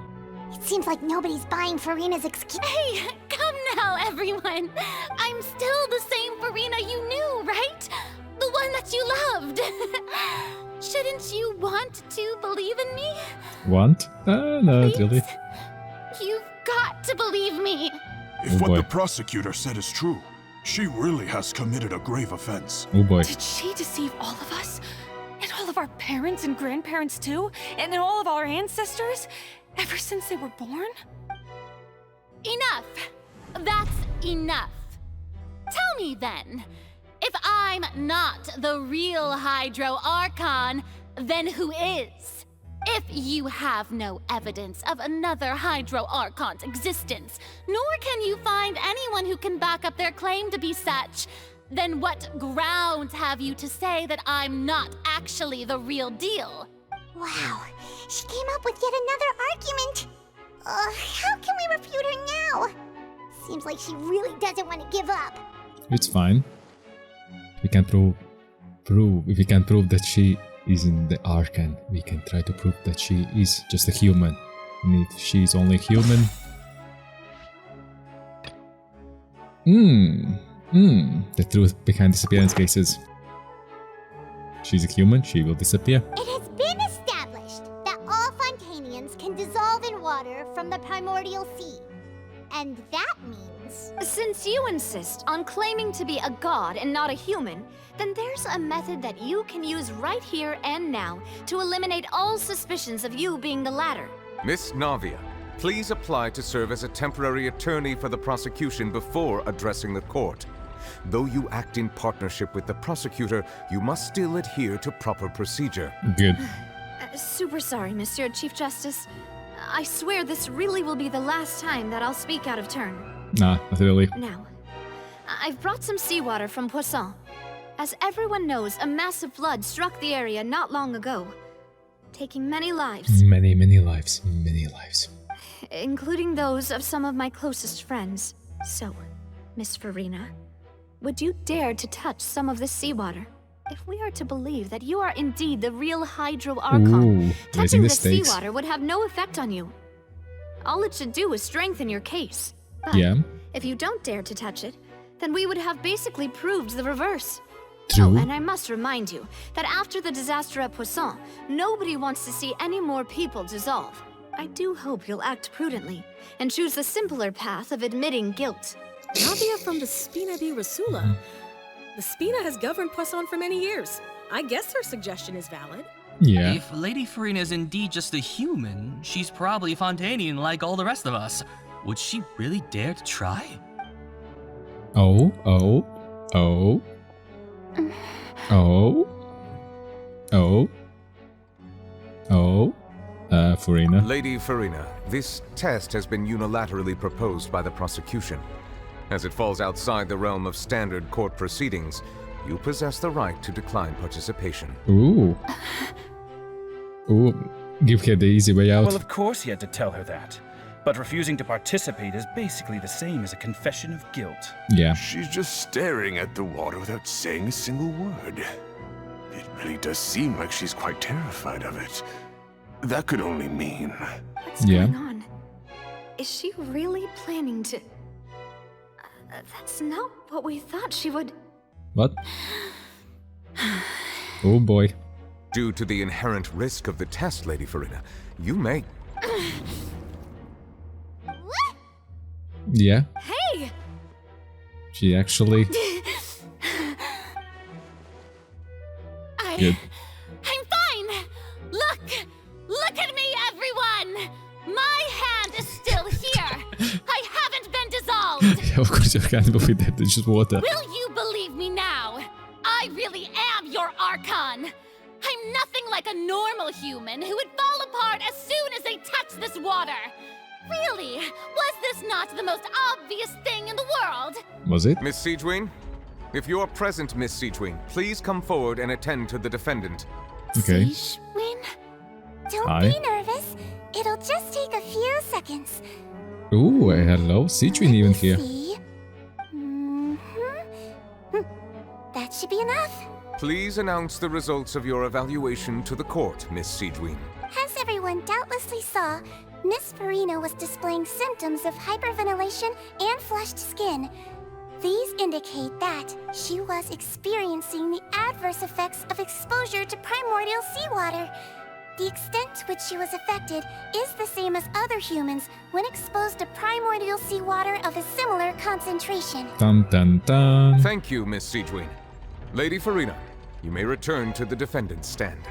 Speaker 3: It seems like nobody's buying Furina's excuse.
Speaker 11: Hey, come now, everyone. I'm still the same Furina you knew, right? The one that you loved. Shouldn't you want to believe in me?
Speaker 1: Want? Not really.
Speaker 11: You've got to believe me.
Speaker 10: If
Speaker 1: Oh
Speaker 10: what
Speaker 1: boy.
Speaker 10: the prosecutor said is true, she really has committed a grave offense.
Speaker 1: Oh boy.
Speaker 4: Did she deceive all of us? And all of our parents and grandparents too? And all of our ancestors? Ever since they were born?
Speaker 11: Enough. That's enough. Tell me then, if I'm not the real Hydro Archon, then who is? If you have no evidence of another Hydro Archon's existence, nor can you find anyone who can back up their claim to be such, then what grounds have you to say that I'm not actually the real deal?
Speaker 3: Wow, she came up with yet another argument. How can we refute her now? Seems like she really doesn't want to give up.
Speaker 1: It's fine. We can prove if we can prove that she isn't the Archon, we can try to prove that she is just a human. And if she's only human... The truth behind disappearance cases. She's a human, she will disappear.
Speaker 3: It has been established that all Fontanians can dissolve in water from the primordial sea. And that means...
Speaker 9: Since you insist on claiming to be a god and not a human, then there's a method that you can use right here and now to eliminate all suspicions of you being the latter.
Speaker 7: Miss Navia, please apply to serve as a temporary attorney for the prosecution before addressing the court. Though you act in partnership with the prosecutor, you must still adhere to proper procedure.
Speaker 1: Good.
Speaker 9: Super sorry, Monsieur Chief Justice. I swear this really will be the last time that I'll speak out of turn.
Speaker 1: Nah, not really.
Speaker 9: Now, I've brought some seawater from Poisson. As everyone knows, a massive flood struck the area not long ago, taking many lives.
Speaker 1: Many lives, many lives.
Speaker 9: Including those of some of my closest friends. So, Miss Furina, would you dare to touch some of this seawater? If we are to believe that you are indeed the real Hydro Archon, touching the seawater would have no effect on you. All it should do is strengthen your case. But if you don't dare to touch it, then we would have basically proved the reverse.
Speaker 1: True.
Speaker 9: Oh, and I must remind you that after the disaster at Poisson, nobody wants to see any more people dissolve. I do hope you'll act prudently and choose the simpler path of admitting guilt.
Speaker 14: Navia from the Spina di Rasula. The Spina has governed Poisson for many years. I guess her suggestion is valid.
Speaker 1: Yeah.
Speaker 18: If Lady Furina is indeed just a human, she's probably Fontanian like all the rest of us. Would she really dare to try?
Speaker 1: Oh. Furina.
Speaker 7: Lady Furina, this test has been unilaterally proposed by the prosecution. As it falls outside the realm of standard court proceedings, you possess the right to decline participation.
Speaker 1: Ooh. Ooh. Give her the easy way out.
Speaker 19: Well, of course he had to tell her that. But refusing to participate is basically the same as a confession of guilt.
Speaker 1: Yeah.
Speaker 20: She's just staring at the water without saying a single word. It really does seem like she's quite terrified of it. That could only mean...
Speaker 9: What's going on? Is she really planning to... that's not what we thought she would...
Speaker 1: What? Oh boy.
Speaker 7: Due to the inherent risk of the test, Lady Furina, you may...
Speaker 1: Yeah.
Speaker 9: Hey!
Speaker 1: She actually... Good.
Speaker 11: I'm fine! Look at me, everyone! My hand is still here! I haven't been dissolved!
Speaker 1: Yeah, of course your hand will be dead, it's just water.
Speaker 11: Will you believe me now? I really am your Archon! I'm nothing like a normal human who would fall apart as soon as they touch this water! Really? Was this not the most obvious thing in the world?
Speaker 1: Was it?
Speaker 7: Miss Siegewin? If you are present, Miss Siegewin, please come forward and attend to the defendant.
Speaker 1: Okay.
Speaker 3: Siegewin? Don't
Speaker 1: Hi.
Speaker 3: be nervous. It'll just take a few seconds.
Speaker 1: Ooh, hello. Siegewin even here.
Speaker 3: See? That should be enough.
Speaker 7: Please announce the results of your evaluation to the court, Miss Siegewin.
Speaker 3: As everyone doubtlessly saw, Miss Furina was displaying symptoms of hyperventilation and flushed skin. These indicate that she was experiencing the adverse effects of exposure to primordial seawater. The extent to which she was affected is the same as other humans when exposed to primordial seawater of a similar concentration.
Speaker 1: Dun dun dun.
Speaker 7: Thank you, Miss Siegewin. Lady Furina, you may return to the defendant's stand.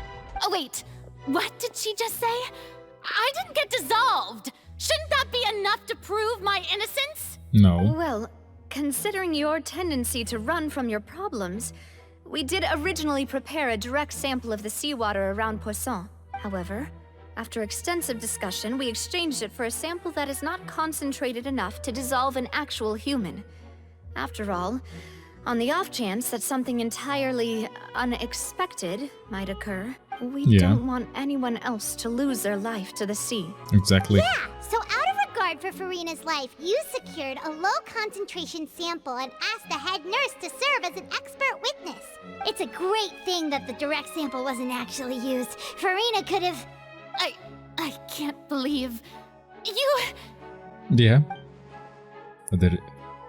Speaker 11: Oh, wait. What did she just say? I didn't get dissolved. Shouldn't that be enough to prove my innocence?
Speaker 1: No.
Speaker 9: Well, considering your tendency to run from your problems, we did originally prepare a direct sample of the seawater around Poisson. However, after extensive discussion, we exchanged it for a sample that is not concentrated enough to dissolve an actual human. After all, on the off chance that something entirely unexpected might occur, we don't want anyone else to lose their life to the sea.
Speaker 1: Exactly.
Speaker 3: Yeah, so out of regard for Furina's life, you secured a low-concentration sample and asked the head nurse to serve as an expert witness. It's a great thing that the direct sample wasn't actually used. Furina could have...
Speaker 11: I can't believe... You...
Speaker 1: Yeah. But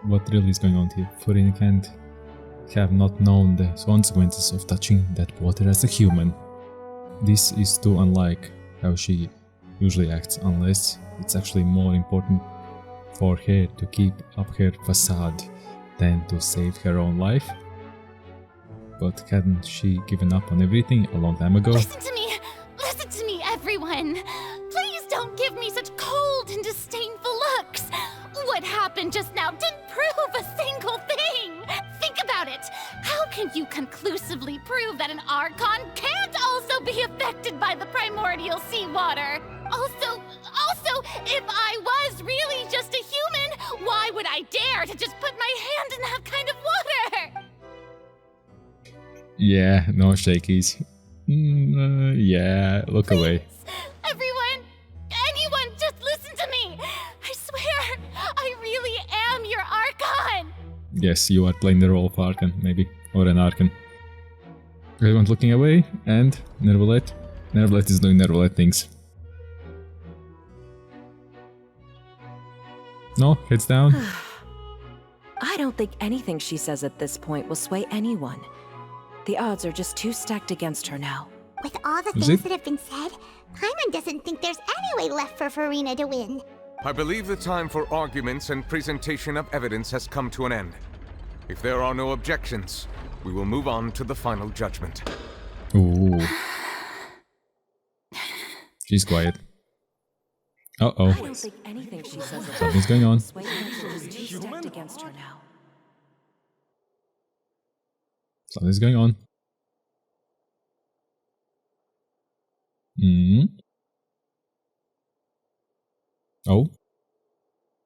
Speaker 1: what really is going on here? Furina can't have not known the consequences of touching that water as a human. This is too unlike how she usually acts, unless it's actually more important for her to keep up her facade than to save her own life. But hadn't she given up on everything a long time ago?
Speaker 11: Listen to me, everyone! Please don't give me such cold and disdainful looks! What happened just now didn't prove a single thing! Think about it! How can you conclusively prove that an Archon can't also be affected by the primordial seawater? Also, if I was really just a human, why would I dare to just put my hand in that kind of water?
Speaker 1: Yeah, no shakies. Yeah, look away.
Speaker 11: Anyone, just listen to me! I swear, I really am your Archon!
Speaker 1: Yes, you are playing the role of Archon, maybe. Or an Archon. Everyone's looking away, and Nervalet. Nervalet is doing Nervalet things. No, heads down.
Speaker 12: I don't think anything she says at this point will sway anyone. The odds are just too stacked against her now.
Speaker 3: With all the things that have been said, Paimon doesn't think there's any way left for Furina to win.
Speaker 7: I believe the time for arguments and presentation of evidence has come to an end. If there are no objections, we will move on to the final judgment.
Speaker 1: Ooh. She's quiet. Uh-oh.
Speaker 12: I don't think anything she says
Speaker 1: Something's going on.
Speaker 12: Against her now.
Speaker 1: Something's going on. Oh?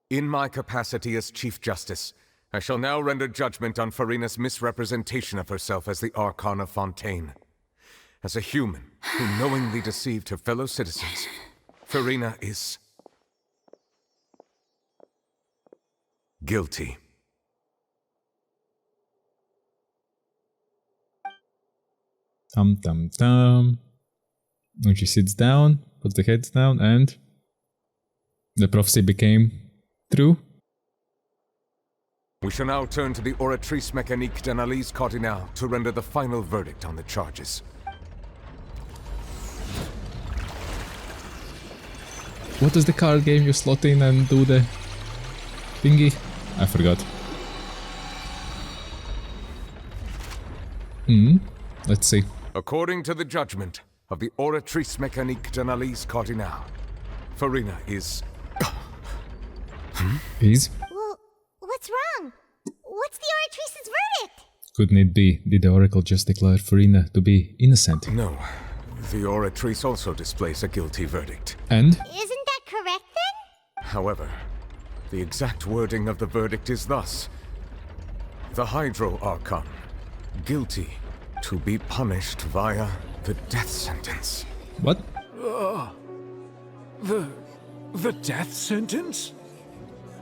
Speaker 7: In my capacity as Chief Justice, I shall now render judgment on Furina's misrepresentation of herself as the Archon of Fontaine. As a human who knowingly deceived her fellow citizens, Furina is guilty.
Speaker 1: Tum. When she sits down, puts the heads down, and the prophecy became true.
Speaker 7: We shall now turn to the Oratrice Mécanique d'Analyse Cardinale to render the final verdict on the charges.
Speaker 1: What is the card game you slot in and do the thingy? I forgot. Let's see.
Speaker 7: According to the judgment of the Oratrice Mécanique d'Analyse Cardinale, Furina is...
Speaker 1: Is?
Speaker 3: Well, what's wrong? What's the Oratrice's verdict?
Speaker 1: Couldn't it be? Did the Oracle just declare Furina to be innocent?
Speaker 7: No. The Oratrice also displays a guilty verdict.
Speaker 1: And?
Speaker 3: Isn't that correct then?
Speaker 7: However, the exact wording of the verdict is thus. The Hydro Archon, guilty to be punished via the death sentence.
Speaker 1: What?
Speaker 10: The death sentence?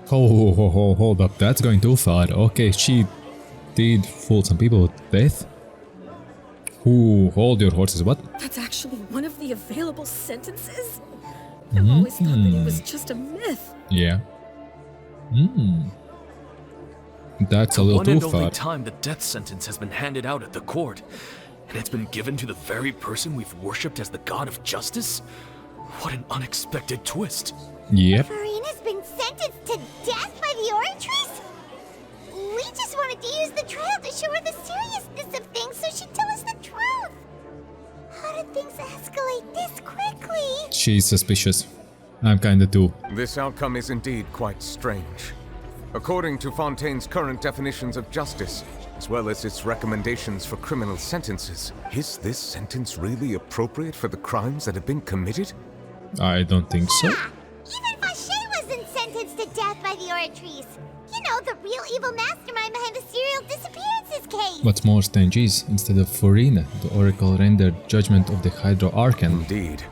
Speaker 1: Hold up, that's going too far. Okay, she did fool some people with death. Ooh, hold your horses, what?
Speaker 14: That's actually one of the available sentences? I've always thought that it was just a myth.
Speaker 1: Yeah. That's a little too
Speaker 16: The one and
Speaker 1: far.
Speaker 16: only time the death sentence has been handed out at the court, and it's been given to the very person we've worshipped as the god of justice? What an unexpected twist.
Speaker 1: Yep.
Speaker 3: Furina's been sentenced to death by the Oratrice? We just wanted to use the trial to show her the seriousness of things so she'd tell us the truth. How did things escalate this quickly?
Speaker 1: She's suspicious. I'm kinda too.
Speaker 7: This outcome is indeed quite strange. According to Fontaine's current definitions of justice, as well as its recommendations for criminal sentences, is this sentence really appropriate for the crimes that have been committed?
Speaker 1: I don't think so.
Speaker 3: Even Fauché wasn't sentenced to death by the Oratrice. You know, the real evil mastermind behind the serial disappearances case.
Speaker 1: What's more strange is, instead of Furina, the Oracle rendered judgment of the Hydro Archon.
Speaker 7: Indeed.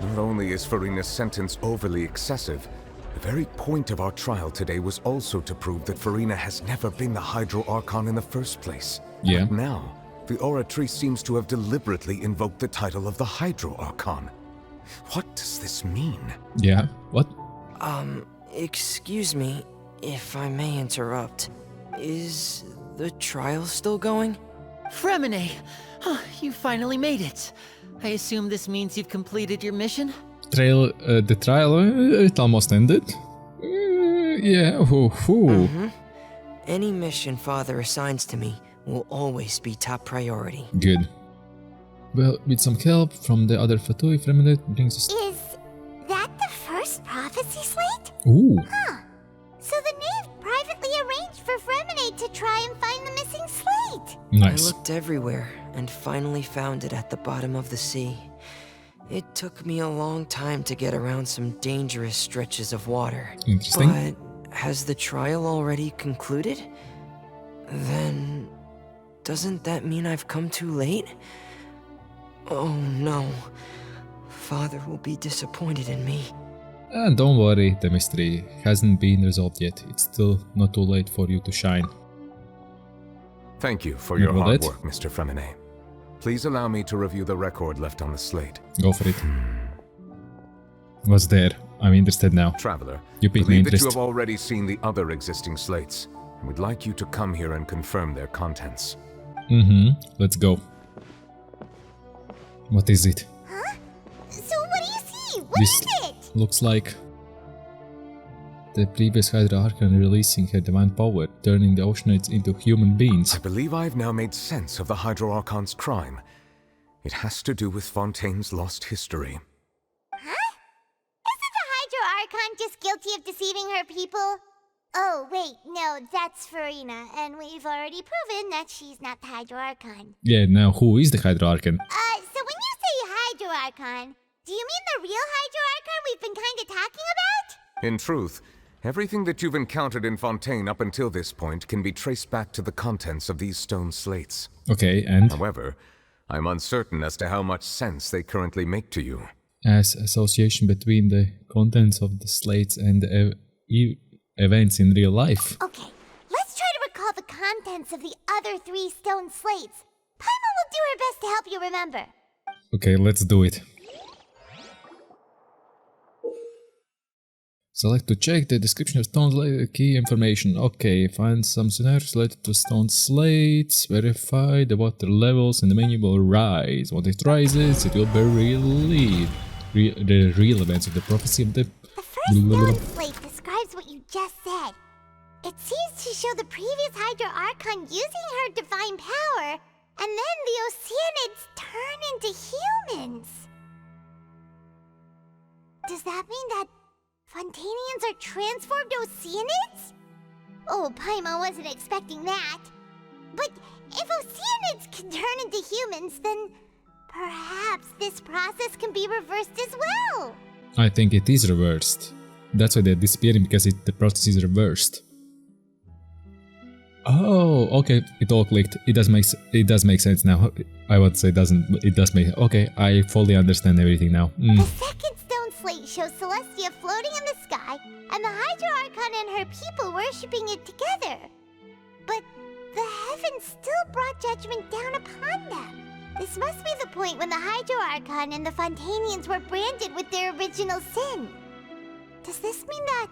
Speaker 7: Not only is Furina's sentence overly excessive, the very point of our trial today was also to prove that Furina has never been the Hydro Archon in the first place.
Speaker 1: Yeah.
Speaker 7: But now, the Oratrice seems to have deliberately invoked the title of the Hydro Archon. What does this mean?
Speaker 1: Yeah, what?
Speaker 21: Excuse me, if I may interrupt. Is the trial still going?
Speaker 6: Fremine! You finally made it. I assume this means you've completed your mission?
Speaker 1: The trial, it almost ended. Yeah,
Speaker 21: Any mission Father assigns to me will always be top priority.
Speaker 1: Good. Well, with some help from the other Fatui, Fremine brings us...
Speaker 3: Is that the first prophecy slate?
Speaker 1: Ooh.
Speaker 3: Huh. So the knave privately arranged for Fremine to try and find the missing slate.
Speaker 1: Nice.
Speaker 21: I looked everywhere and finally found it at the bottom of the sea. It took me a long time to get around some dangerous stretches of water.
Speaker 1: Interesting.
Speaker 21: But has the trial already concluded? Then doesn't that mean I've come too late? Oh no. Father will be disappointed in me.
Speaker 1: And don't worry, the mystery hasn't been resolved yet. It's still not too late for you to shine.
Speaker 7: Thank you for your hard work, Mr. Fremine. Please allow me to review the record left on the slate.
Speaker 1: Go for it. What's there? I'm interested now.
Speaker 7: Traveler,
Speaker 1: you piqued my
Speaker 7: believe that
Speaker 1: interest.
Speaker 7: you have already seen the other existing slates, and would like you to come here and confirm their contents.
Speaker 1: Let's go. What is it?
Speaker 3: Huh? So what do you see? What
Speaker 1: This
Speaker 3: is it?
Speaker 1: looks like the previous Hydra Archon releasing her divine power, turning the Oceanites into human beings.
Speaker 7: I believe I've now made sense of the Hydro Archon's crime. It has to do with Fontaine's lost history.
Speaker 3: Huh? Isn't the Hydro Archon just guilty of deceiving her people? Oh, wait, no, that's Furina, and we've already proven that she's not the Hydro Archon.
Speaker 1: Yeah, now who is the Hydra Archon?
Speaker 3: So when you say Hydro Archon, do you mean the real Hydro Archon we've been kinda talking about?
Speaker 7: In truth, everything that you've encountered in Fontaine up until this point can be traced back to the contents of these stone slates.
Speaker 1: Okay, and?
Speaker 7: However, I'm uncertain as to how much sense they currently make to you.
Speaker 1: As association between the contents of the slates and the events in real life.
Speaker 3: Okay, let's try to recall the contents of the other 3 stone slates. Paimon will do her best to help you remember.
Speaker 1: Okay, let's do it. Select to check the description of stone slate key information. Okay, find some scenarios related to stone slates. Verify the water levels and the menu will rise. When it rises, it will be the real events of the prophecy of the...
Speaker 3: The first stone slate describes what you just said. It seems to show the previous Hydro Archon using her divine power, and then the Oceanids turn into humans. Does that mean that Fontanians are transformed Oceanids? Oh, Paimon wasn't expecting that. But if Oceanids can turn into humans, then perhaps this process can be reversed as well.
Speaker 1: I think it is reversed. That's why they're disappearing, because the process is reversed. Oh, okay, it all clicked. It does make sense now. I would say it does make... Okay, I fully understand everything now.
Speaker 3: The second stone slate shows Celestia floating in the sky, and the Hydro Archon and her people worshipping it together. But the heavens still brought judgment down upon them. This must be the point when the Hydro Archon and the Fontanians were branded with their original sin. Does this mean that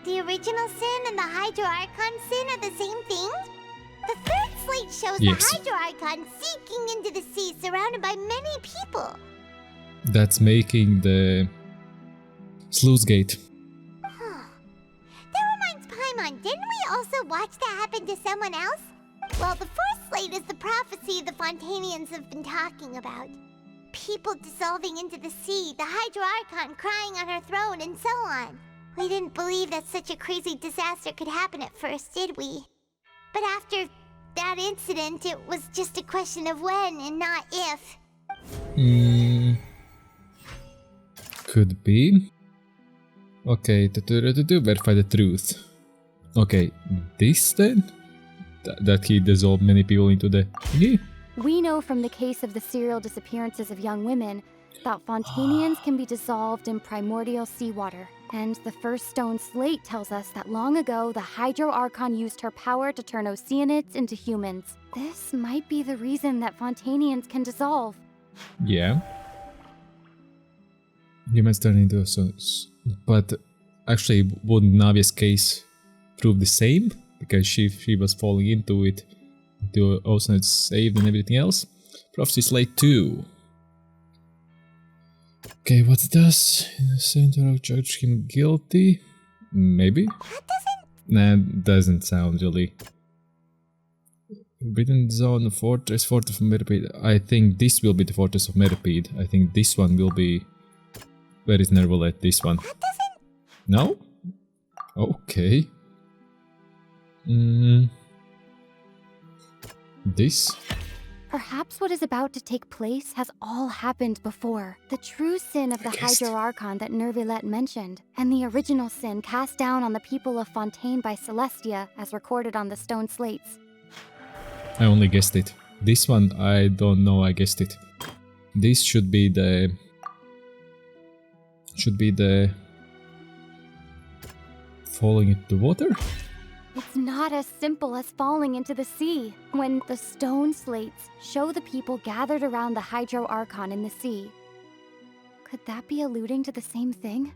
Speaker 3: the original sin and the Hydro Archon sin are the same thing? The third slate shows the Hydro Archon sinking into the sea, surrounded by many people.
Speaker 1: That's making the sluice gate.
Speaker 3: That reminds Paimon, didn't we also watch that happen to someone else? Well, the fourth slate is the prophecy the Fontanians have been talking about. People dissolving into the sea, the Hydro Archon crying on her throne, and so on. We didn't believe that such a crazy disaster could happen at first, did we? But after that incident, it was just a question of when and not if.
Speaker 1: Could be. Okay, verify the truth. Okay, this then? That he dissolved many people into the...
Speaker 15: We know from the case of the serial disappearances of young women that Fontanians can be dissolved in primordial seawater. And the first stone slate tells us that long ago, the Hydro Archon used her power to turn Oceanids into humans. This might be the reason that Fontanians can dissolve.
Speaker 1: Yeah. Humans turn into Oceanids. But actually, wouldn't Navia's case prove the same? Because she was falling into it. The Oceanids saved and everything else. Prophecy Slate 2. Okay, what's this? Innocent, judge him guilty? Maybe? Nah, doesn't sound really. Forbidden Zone, Fortress of Meripede. I think this will be the Fortress of Meripede. I think this one will be... Where is Nervalet? This one. No? Okay. This?
Speaker 15: Perhaps what is about to take place has all happened before. The true sin of the Hydro Archon that Nervalet mentioned, and the original sin cast down on the people of Fontaine by Celestia, as recorded on the stone slates.
Speaker 1: I only guessed it. This one, I don't know, I guessed it. This should be the... falling into the water?
Speaker 15: It's not as simple as falling into the sea. When the stone slates show the people gathered around the Hydro Archon in the sea, could that be alluding to the same thing?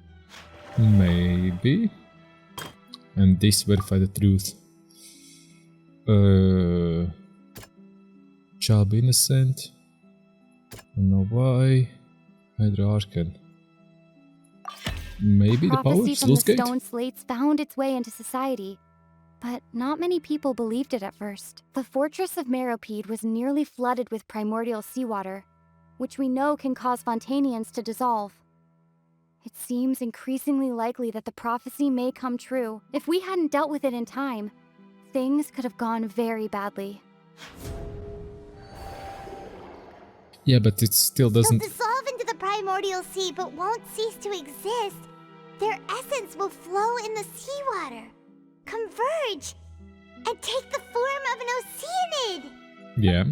Speaker 1: Maybe. And this verify the truth. Shall be innocent. Don't know why. Hydro Archon. Maybe the power
Speaker 15: Prophecy from the
Speaker 1: sluice gate?
Speaker 15: stone slates found its way into society. But not many people believed it at first. The fortress of Meripede was nearly flooded with primordial seawater, which we know can cause Fontanians to dissolve. It seems increasingly likely that the prophecy may come true. If we hadn't dealt with it in time, things could have gone very badly.
Speaker 1: Yeah, but it still doesn't...
Speaker 3: They'll dissolve into the primordial sea, but won't cease to exist. their essence will flow in the seawater, converge, and take the form of an Oceanid.
Speaker 1: Yeah.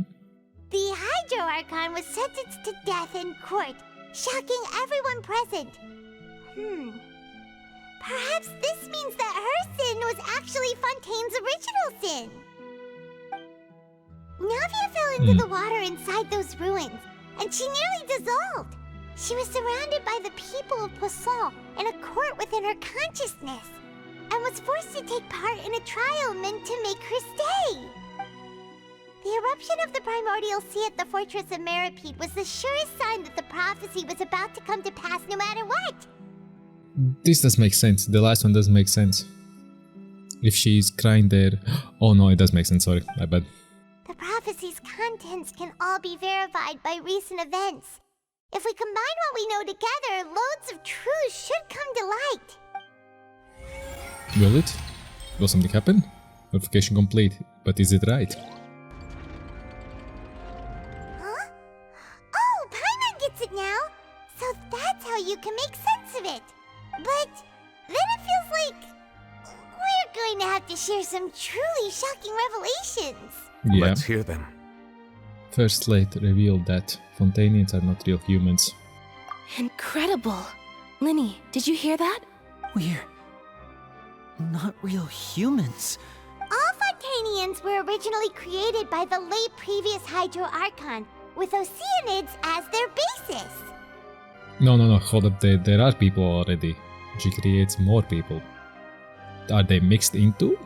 Speaker 3: The Hydro Archon was sentenced to death in court, shocking everyone present. Perhaps this means that her sin was actually Fontaine's original sin. Navia fell into the water inside those ruins, and she nearly dissolved. She was surrounded by the people of Poisson in a court within her consciousness, and was forced to take part in a trial meant to make her stay. The eruption of the primordial sea at the fortress of Meripede was the surest sign that the prophecy was about to come to pass no matter what.
Speaker 1: This does make sense. The last one does make sense. If she's crying there... Oh no, it does make sense, sorry, my bad.
Speaker 3: The prophecy's contents can all be verified by recent events. If we combine what we know together, loads of truth should come to light.
Speaker 1: Will it? Will something happen? Verification complete. But is it right?
Speaker 3: Huh? Oh, Paimon gets it now! So that's how you can make sense of it. But then it feels like we're going to have to share some truly shocking revelations.
Speaker 1: Yeah.
Speaker 7: Let's hear them.
Speaker 1: First Slate revealed that Fontainians are not real humans.
Speaker 14: Incredible! Linny, did you hear that?
Speaker 6: We're not real humans.
Speaker 3: All Fontainians were originally created by the late previous Hydro Archon, with Oceanids as their basis.
Speaker 1: No, hold up, there are people already. She creates more people. Are they mixed into?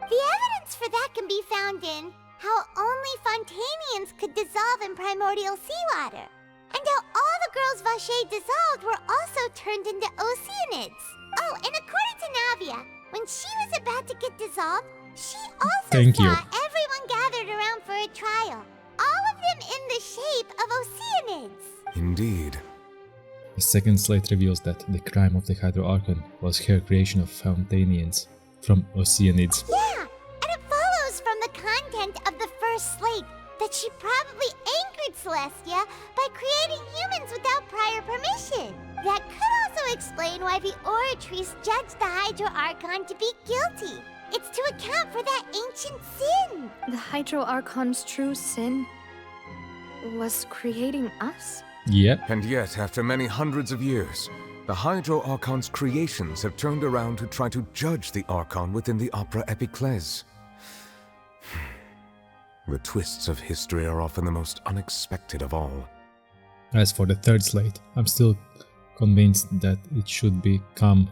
Speaker 3: The evidence for that can be found in how only Fontainians could dissolve in primordial seawater, and how all the girls Vacher dissolved were also turned into Oceanids. Oh, and according to Navia, when she was about to get dissolved, she also saw everyone gathered around for a trial, all of them in the shape of Oceanids.
Speaker 7: Indeed.
Speaker 1: The second Slate reveals that the crime of the Hydro Archon was her creation of Fontainians from Oceanids.
Speaker 3: Yeah, and it follows from the content of the first slate that she probably angered Celestia by creating humans without prior permission. That could also explain why the Oratrice judged the Hydro Archon to be guilty. It's to account for that ancient sin.
Speaker 9: The Hydro Archon's true sin was creating us?
Speaker 1: Yep.
Speaker 7: And yet, after many hundreds of years, the Hydro Archon's creations have turned around to try to judge the Archon within the Opera Epiclese. The twists of history are often the most unexpected of all.
Speaker 1: As for the third Slate, I'm still convinced that it should be come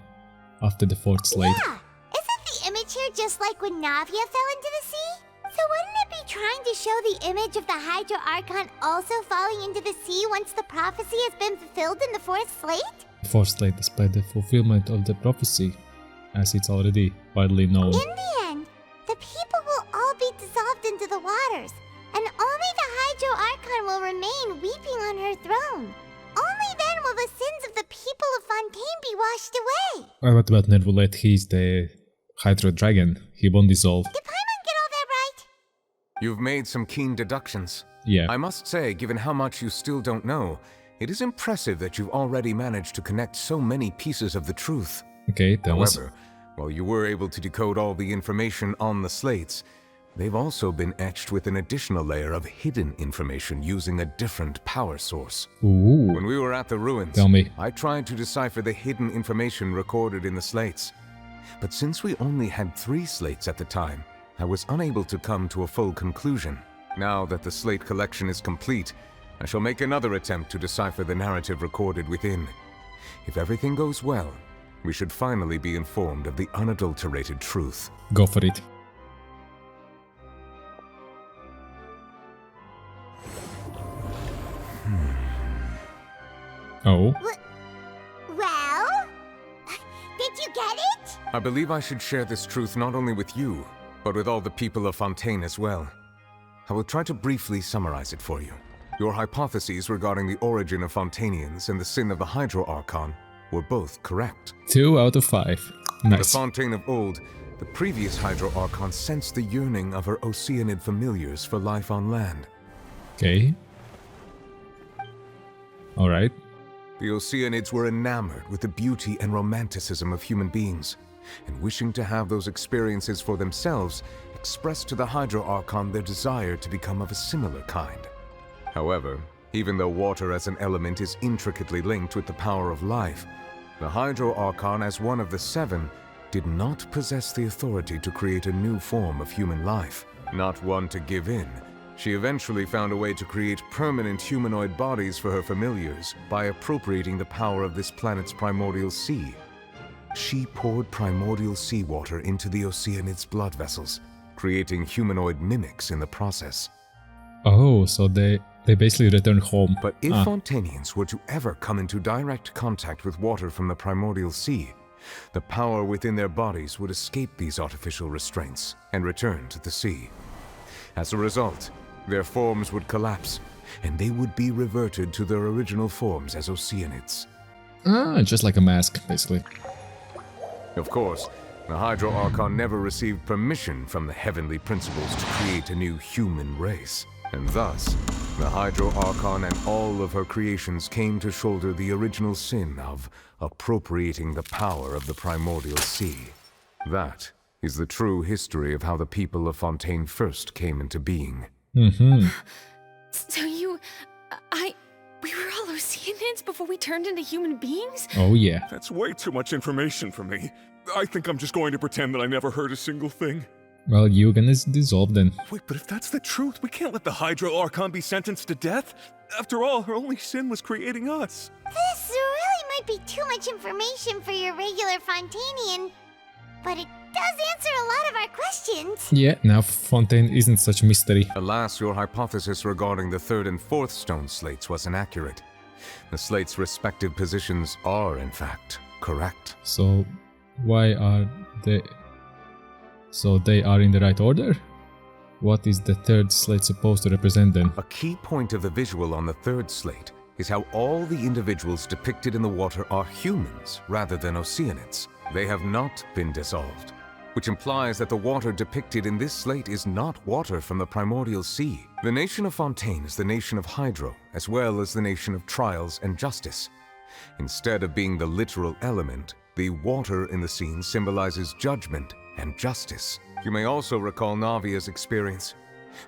Speaker 1: after the fourth Slate.
Speaker 3: Yeah! Isn't the image here just like when Navia fell into the sea? So wouldn't it be trying to show the image of the Hydro Archon also falling into the sea once the prophecy has been fulfilled in the fourth slate?
Speaker 1: The fourth Slate displayed the fulfillment of the prophecy, as it's already widely known.
Speaker 3: In the end, the people will all be dissolved into the waters, and only the Hydro Archon will remain weeping on her throne. Only then will the sins of the people of Fontaine be washed away.
Speaker 1: What about Nervulet? He's the Hydro Dragon. He won't dissolve.
Speaker 3: Did Paimon get all that right?
Speaker 7: You've made some keen deductions.
Speaker 1: Yeah.
Speaker 7: I must say, given how much you still don't know, it is impressive that you've already managed to connect so many pieces of the truth.
Speaker 1: Okay, tell us.
Speaker 7: However, while you were able to decode all the information on the slates, they've also been etched with an additional layer of hidden information using a different power source.
Speaker 1: Ooh.
Speaker 7: When we were at the ruins,
Speaker 1: Tell me.
Speaker 7: I tried to decipher the hidden information recorded in the slates. But since we only had 3 slates at the time, I was unable to come to a full conclusion. Now that the slate collection is complete, I shall make another attempt to decipher the narrative recorded within. If everything goes well, we should finally be informed of the unadulterated truth.
Speaker 1: Go for it. Oh?
Speaker 3: Well? Did you get it?
Speaker 7: I believe I should share this truth not only with you, but with all the people of Fontaine as well. I will try to briefly summarize it for you. Your hypotheses regarding the origin of Fontainians and the sin of the Hydro Archon were both correct.
Speaker 1: 2 out of 5. Nice.
Speaker 7: The Fontaine of old, the previous Hydro Archon sensed the yearning of her Oceanid familiars for life on land.
Speaker 1: Okay. Alright.
Speaker 7: The Oceanids were enamored with the beauty and romanticism of human beings, and wishing to have those experiences for themselves, expressed to the Hydro Archon their desire to become of a similar kind. However, even though water as an element is intricately linked with the power of life, the Hydro Archon, as one of the seven, did not possess the authority to create a new form of human life. Not one to give in, she eventually found a way to create permanent humanoid bodies for her familiars by appropriating the power of this planet's primordial sea. She poured primordial seawater into the Oceanids' blood vessels, creating humanoid mimics in the process.
Speaker 1: Oh, so they basically return home.
Speaker 7: But if Fontanians were to ever come into direct contact with water from the primordial sea, the power within their bodies would escape these artificial restraints and return to the sea. As a result, their forms would collapse, and they would be reverted to their original forms as Oceanids.
Speaker 1: Just like a mask, basically.
Speaker 7: Of course, the Hydro Archon never received permission from the heavenly principles to create a new human race, and thus, the Hydro Archon and all of her creations came to shoulder the original sin of appropriating the power of the primordial sea. That is the true history of how the people of Fontaine first came into being.
Speaker 14: So we were all Oceanids before we turned into human beings?
Speaker 1: Oh yeah.
Speaker 8: That's way too much information for me. I think I'm just going to pretend that I never heard a single thing.
Speaker 1: Well, you're gonna dissolve then.
Speaker 8: Wait, but if that's the truth, we can't let the Hydro Archon be sentenced to death. After all, her only sin was creating us.
Speaker 3: This really might be too much information for your regular Fontanian, but it does answer a lot of our questions.
Speaker 1: Yeah, now Fontaine isn't such a mystery.
Speaker 7: Alas, your hypothesis regarding the third and fourth stone slates was inaccurate. The slates' respective positions are, in fact, correct.
Speaker 1: So, why are they... So they are in the right order? What is the third slate supposed to represent then?
Speaker 7: A key point of the visual on the third slate is how all the individuals depicted in the water are humans rather than Oceanids. They have not been dissolved, which implies that the water depicted in this slate is not water from the primordial sea. The nation of Fontaine is the nation of Hydro, as well as the nation of Trials and Justice. Instead of being the literal element, the water in the scene symbolizes judgment and justice. You may also recall Navia's experience.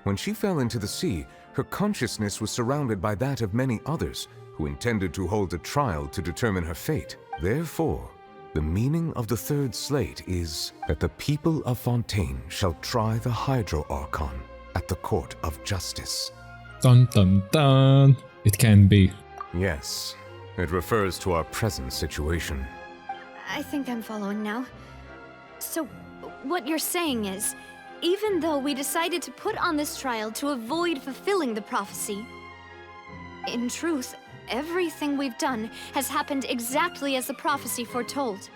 Speaker 7: When she fell into the sea, her consciousness was surrounded by that of many others who intended to hold a trial to determine her fate. Therefore, the meaning of the third slate is that the people of Fontaine shall try the Hydro Archon at the court of justice.
Speaker 1: Dun dun dun! It can be.
Speaker 7: Yes, it refers to our present situation.
Speaker 9: I think I'm following now. So, what you're saying is, even though we decided to put on this trial to avoid fulfilling the prophecy, in truth, everything we've done has happened exactly as the prophecy foretold.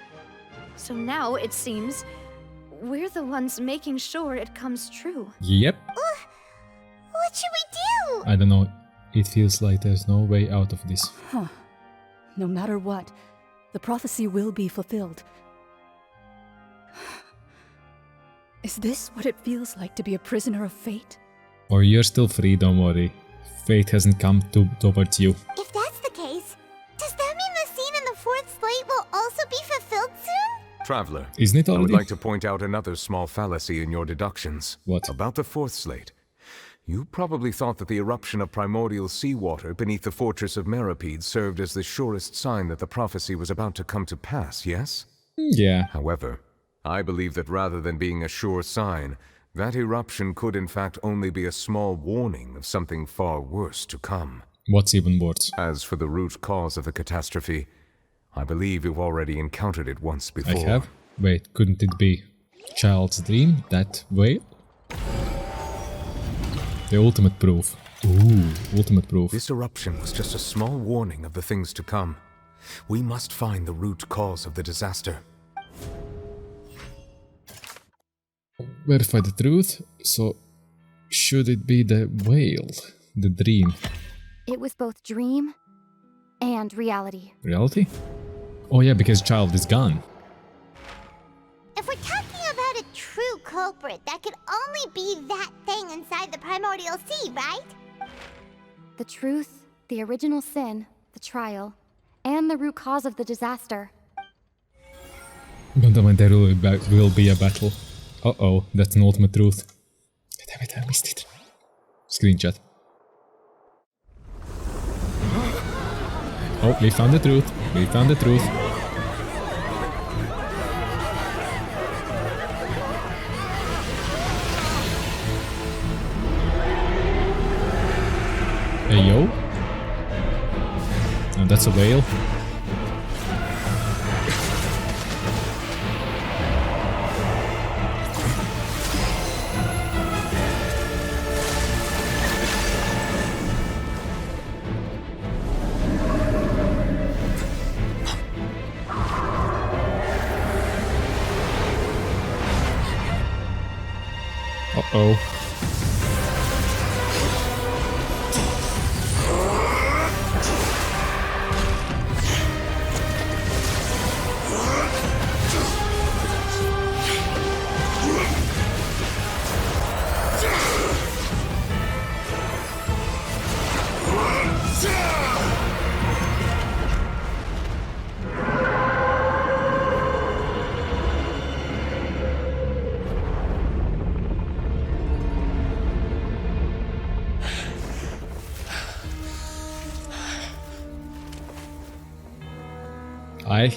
Speaker 9: So now, it seems, we're the ones making sure it comes true.
Speaker 1: Yep.
Speaker 3: What should we do?
Speaker 1: I don't know. It feels like there's no way out of this.
Speaker 2: Huh. No matter what, the prophecy will be fulfilled. Is this what it feels like to be a prisoner of fate?
Speaker 1: Or you're still free, don't worry. Fate hasn't come towards you.
Speaker 3: If that's the case, does that mean the scene in the fourth slate will also be fulfilled soon?
Speaker 7: Traveler,
Speaker 1: isn't it already?
Speaker 7: I would like to point out another small fallacy in your deductions.
Speaker 1: What?
Speaker 7: About the fourth slate. You probably thought that the eruption of primordial seawater beneath the fortress of Meropide served as the surest sign that the prophecy was about to come to pass, yes?
Speaker 1: Yeah.
Speaker 7: However, I believe that rather than being a sure sign, that eruption could in fact only be a small warning of something far worse to come.
Speaker 1: What's even worse?
Speaker 7: As for the root cause of the catastrophe, I believe you've already encountered it once before.
Speaker 1: I have? Wait, couldn't it be Child's dream? That way? The ultimate proof. Ooh, ultimate proof.
Speaker 7: This eruption was just a small warning of the things to come. We must find the root cause of the disaster.
Speaker 1: Verify the truth, so should it be the whale, the dream?
Speaker 15: It was both dream and reality.
Speaker 1: Reality? Oh yeah, because Child is gone.
Speaker 3: If we're talking about a true culprit, that could only be that thing inside the primordial sea, right?
Speaker 15: The truth, the original sin, the trial, and the root cause of the disaster.
Speaker 1: But then there will be a battle. Uh-oh, that's an ultimate truth. Damn it, I missed it. Screenshot. Oh, we found the truth. We found the truth. Hey, yo. Oh, that's a whale. Uh-oh. Aye.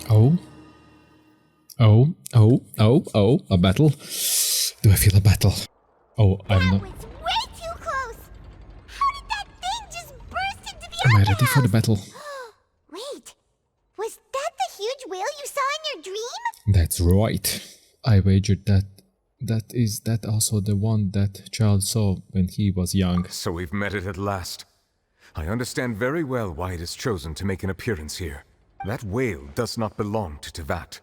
Speaker 1: Oh. Oh, oh, oh, oh, a battle. Do I feel a battle? Oh, I'm not.
Speaker 3: Way too close. How did that thing just burst into the
Speaker 1: Am I ready for the battle?
Speaker 3: Wait, was that the huge whale you saw in your dream?
Speaker 1: That's right. I wagered that. Is that also the one that child saw when he was young?
Speaker 7: So we've met it at last. I understand very well why it has chosen to make an appearance here. That whale does not belong to Tevat.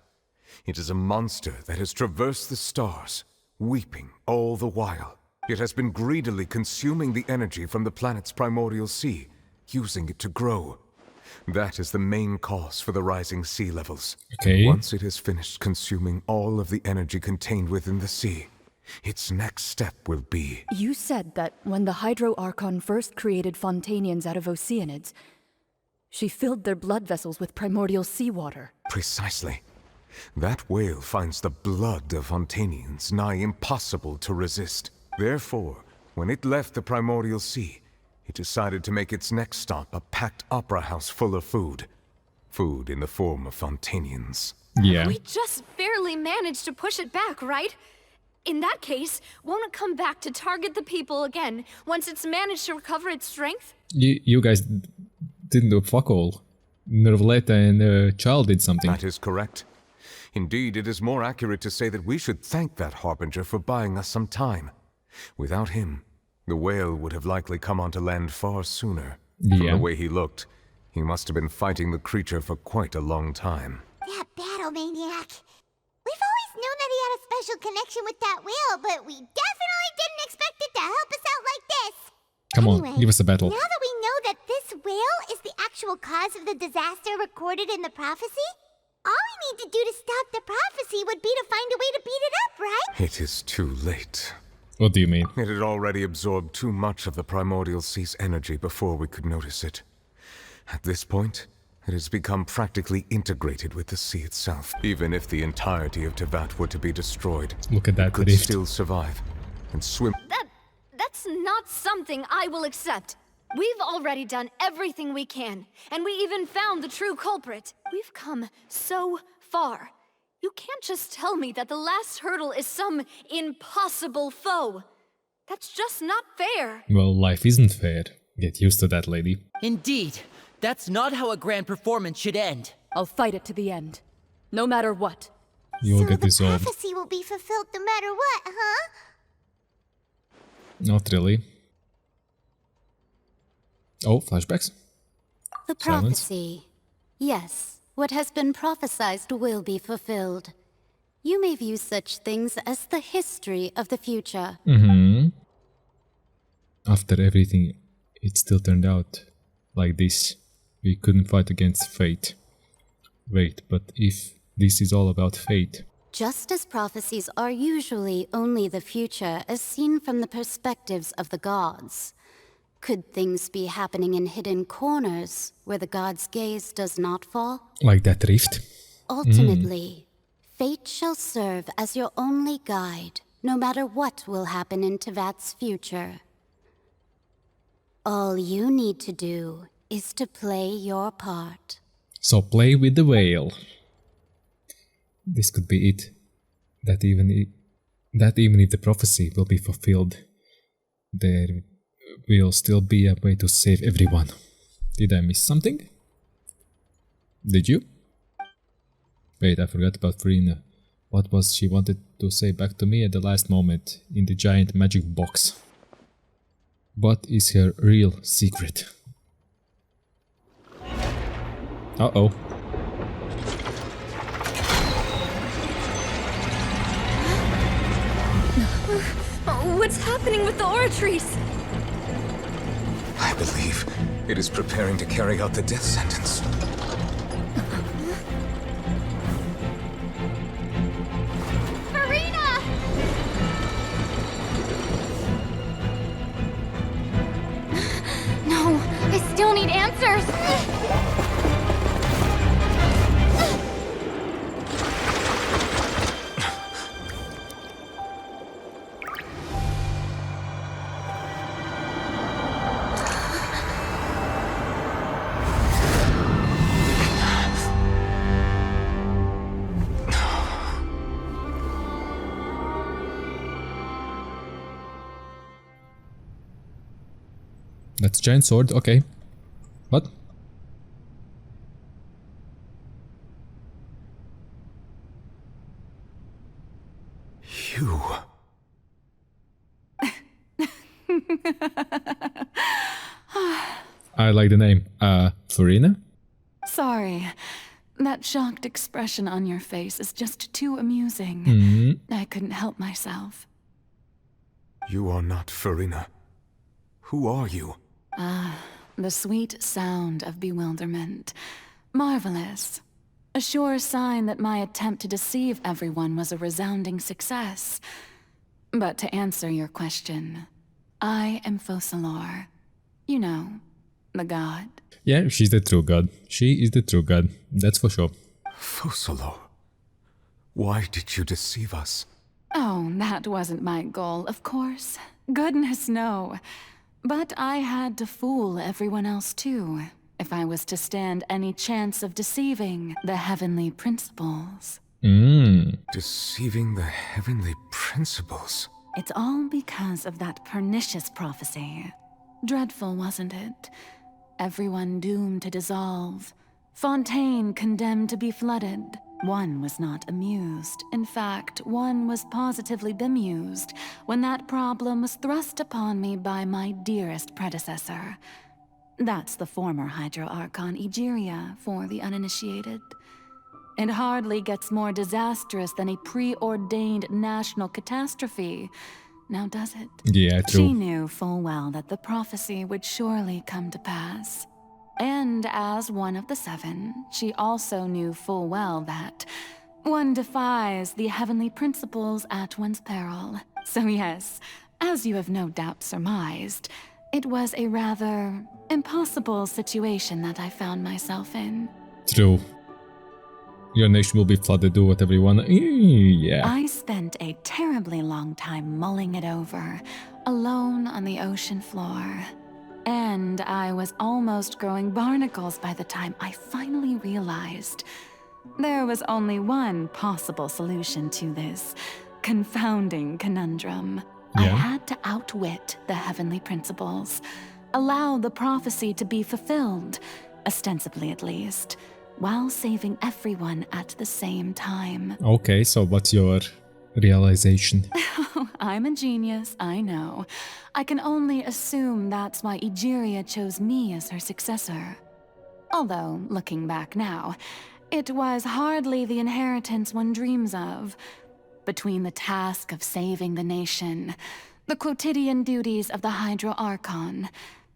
Speaker 7: It is a monster that has traversed the stars, weeping all the while. It has been greedily consuming the energy from the planet's primordial sea, using it to grow. That is the main cause for the rising sea levels.
Speaker 1: Okay.
Speaker 7: Once it has finished consuming all of the energy contained within the sea, its next step will be...
Speaker 2: You said that when the Hydro Archon first created Fontanians out of Oceanids, she filled their blood vessels with primordial seawater.
Speaker 7: Precisely. That whale finds the blood of Fontanians nigh impossible to resist. Therefore, when it left the primordial sea, it decided to make its next stop a packed opera house full of food. Food in the form of Fontanians.
Speaker 1: Yeah.
Speaker 9: We just barely managed to push it back, right? In that case, won't it come back to target the people again once it's managed to recover its strength?
Speaker 1: You guys didn't do fuck all. Nervaleta and the child did something.
Speaker 7: That is correct. Indeed, it is more accurate to say that we should thank that Harbinger for buying us some time. Without him, the whale would have likely come onto land far sooner. From the way he looked, he must have been fighting the creature for quite a long time.
Speaker 3: That battle maniac. We've always known that he had a special connection with that whale, but we definitely didn't expect it to help us out like this.
Speaker 1: Come
Speaker 3: Anyway,
Speaker 1: on, give us a battle.
Speaker 3: Now that we know that this whale is the actual cause of the disaster recorded in the prophecy, all we need to do to stop the prophecy would be to find a way to beat it up, right?
Speaker 7: It is too late.
Speaker 1: What do you mean?
Speaker 7: It had already absorbed too much of the primordial sea's energy before we could notice it. At this point, it has become practically integrated with the sea itself. Even if the entirety of Tevat were to be destroyed,
Speaker 1: Look at that
Speaker 7: it could
Speaker 1: rift.
Speaker 7: still survive and swim.
Speaker 9: That's not something I will accept. We've already done everything we can, and we even found the true culprit. We've come so far. You can't just tell me that the last hurdle is some impossible foe. That's just not fair.
Speaker 1: Well, life isn't fair. Get used to that, lady.
Speaker 6: Indeed. That's not how a grand performance should end.
Speaker 2: I'll fight it to the end. No matter what.
Speaker 1: You'll
Speaker 3: So
Speaker 1: get
Speaker 3: the
Speaker 1: dissolved.
Speaker 3: prophecy will be fulfilled no matter what, huh?
Speaker 1: Not really. Oh, flashbacks.
Speaker 5: The
Speaker 1: Silence.
Speaker 5: prophecy. Yes, what has been prophesied will be fulfilled. You may view such things as the history of the future.
Speaker 1: Mm-hmm. After everything, it still turned out like this. We couldn't fight against fate. Wait, but if this is all about fate...
Speaker 5: Just as prophecies are usually only the future as seen from the perspectives of the gods, could things be happening in hidden corners where the gods' gaze does not fall?
Speaker 1: Like that rift?
Speaker 5: Ultimately, fate shall serve as your only guide, no matter what will happen in Tevat's future. All you need to do is to play your part.
Speaker 1: So play with the whale. This could be it. That even if the prophecy will be fulfilled, there will still be a way to save everyone. Did I miss something? Did you? Wait, I forgot about Furina. What was she wanted to say back to me at the last moment in the giant magic box? What is her real secret? Uh-oh.
Speaker 14: What's happening with the oratories?
Speaker 7: I believe it is preparing to carry out the death sentence.
Speaker 3: Furina!
Speaker 15: No, I still need answers.
Speaker 1: That's a giant sword, okay. What?
Speaker 7: You.
Speaker 1: I like the name. Furina?
Speaker 4: Sorry. That shocked expression on your face is just too amusing. I couldn't help myself.
Speaker 7: You are not Furina. Who are you?
Speaker 4: The sweet sound of bewilderment. Marvelous. A sure sign that my attempt to deceive everyone was a resounding success. But to answer your question, I am Focalor. You know, the god.
Speaker 1: Yeah, she's the true god. She is the true god, that's for sure.
Speaker 7: Focalor. Why did you deceive us?
Speaker 4: Oh, that wasn't my goal, of course. Goodness, no. But I had to fool everyone else too, if I was to stand any chance of deceiving the heavenly principles.
Speaker 7: Deceiving the heavenly principles?
Speaker 4: It's all because of that pernicious prophecy. Dreadful, wasn't it? Everyone doomed to dissolve. Fontaine condemned to be flooded. One was not amused. In fact, one was positively bemused when that problem was thrust upon me by my dearest predecessor. That's the former Hydro Archon Egeria for the uninitiated. It hardly gets more disastrous than a preordained national catastrophe. Now does it?
Speaker 1: Yeah, true.
Speaker 4: She knew full well that the prophecy would surely come to pass. And as one of the seven, she also knew full well that one defies the heavenly principles at one's peril. So yes, as you have no doubt surmised, it was a rather impossible situation that I found myself in.
Speaker 1: True. Your nation will be flooded, do whatever you want. Yeah.
Speaker 4: I spent a terribly long time mulling it over, alone on the ocean floor. And I was almost growing barnacles by the time I finally realized there was only one possible solution to this confounding conundrum. I had to outwit the heavenly principles, allow the prophecy to be fulfilled, ostensibly at least, while saving everyone at the same time.
Speaker 1: Okay, so what's your realization?
Speaker 4: I'm a genius, I know. I can only assume that's why Egeria chose me as her successor. Although, looking back now, it was hardly the inheritance one dreams of. Between the task of saving the nation, the quotidian duties of the Hydro Archon,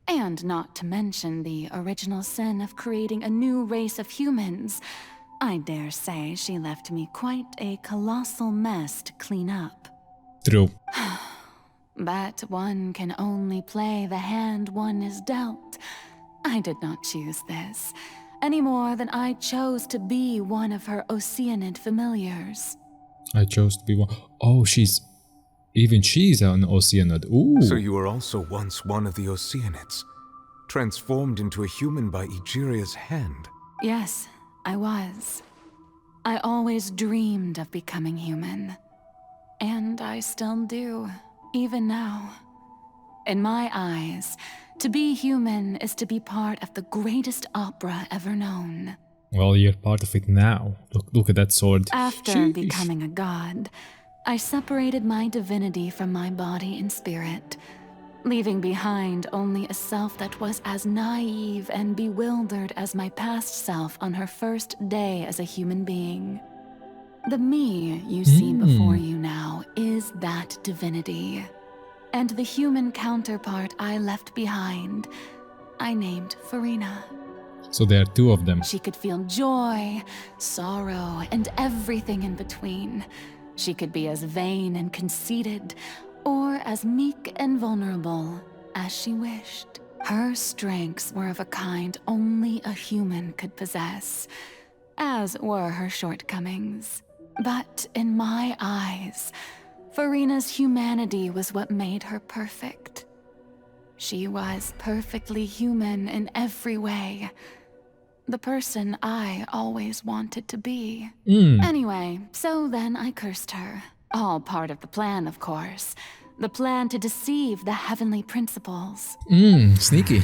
Speaker 4: and not to mention the original sin of creating a new race of humans,
Speaker 13: I dare say she left me quite a colossal mess to clean up.
Speaker 1: True.
Speaker 13: But one can only play the hand one is dealt. I did not choose this, any more than I chose to be one of her Oceanid familiars.
Speaker 1: I chose to be one. Oh, even she's an Oceanid. Ooh.
Speaker 7: So you were also once one of the Oceanids, transformed into a human by Egeria's hand.
Speaker 13: Yes, I was. I always dreamed of becoming human. And I still do, even now. In my eyes, to be human is to be part of the greatest opera ever known.
Speaker 1: Well, you're part of it now. Look at that sword.
Speaker 13: After becoming a god, I separated my divinity from my body and spirit, leaving behind only a self that was as naive and bewildered as my past self on her first day as a human being. The me you see before you now is that divinity. And the human counterpart I left behind, I named Furina.
Speaker 1: So there are two of them.
Speaker 13: She could feel joy, sorrow, and everything in between. She could be as vain and conceited, or as meek and vulnerable as she wished. Her strengths were of a kind only a human could possess, as were her shortcomings. But in my eyes, Furina's humanity was what made her perfect. She was perfectly human in every way. The person I always wanted to be. Anyway, so then I cursed her. All part of the plan, of course. The plan to deceive the heavenly principles.
Speaker 1: Sneaky.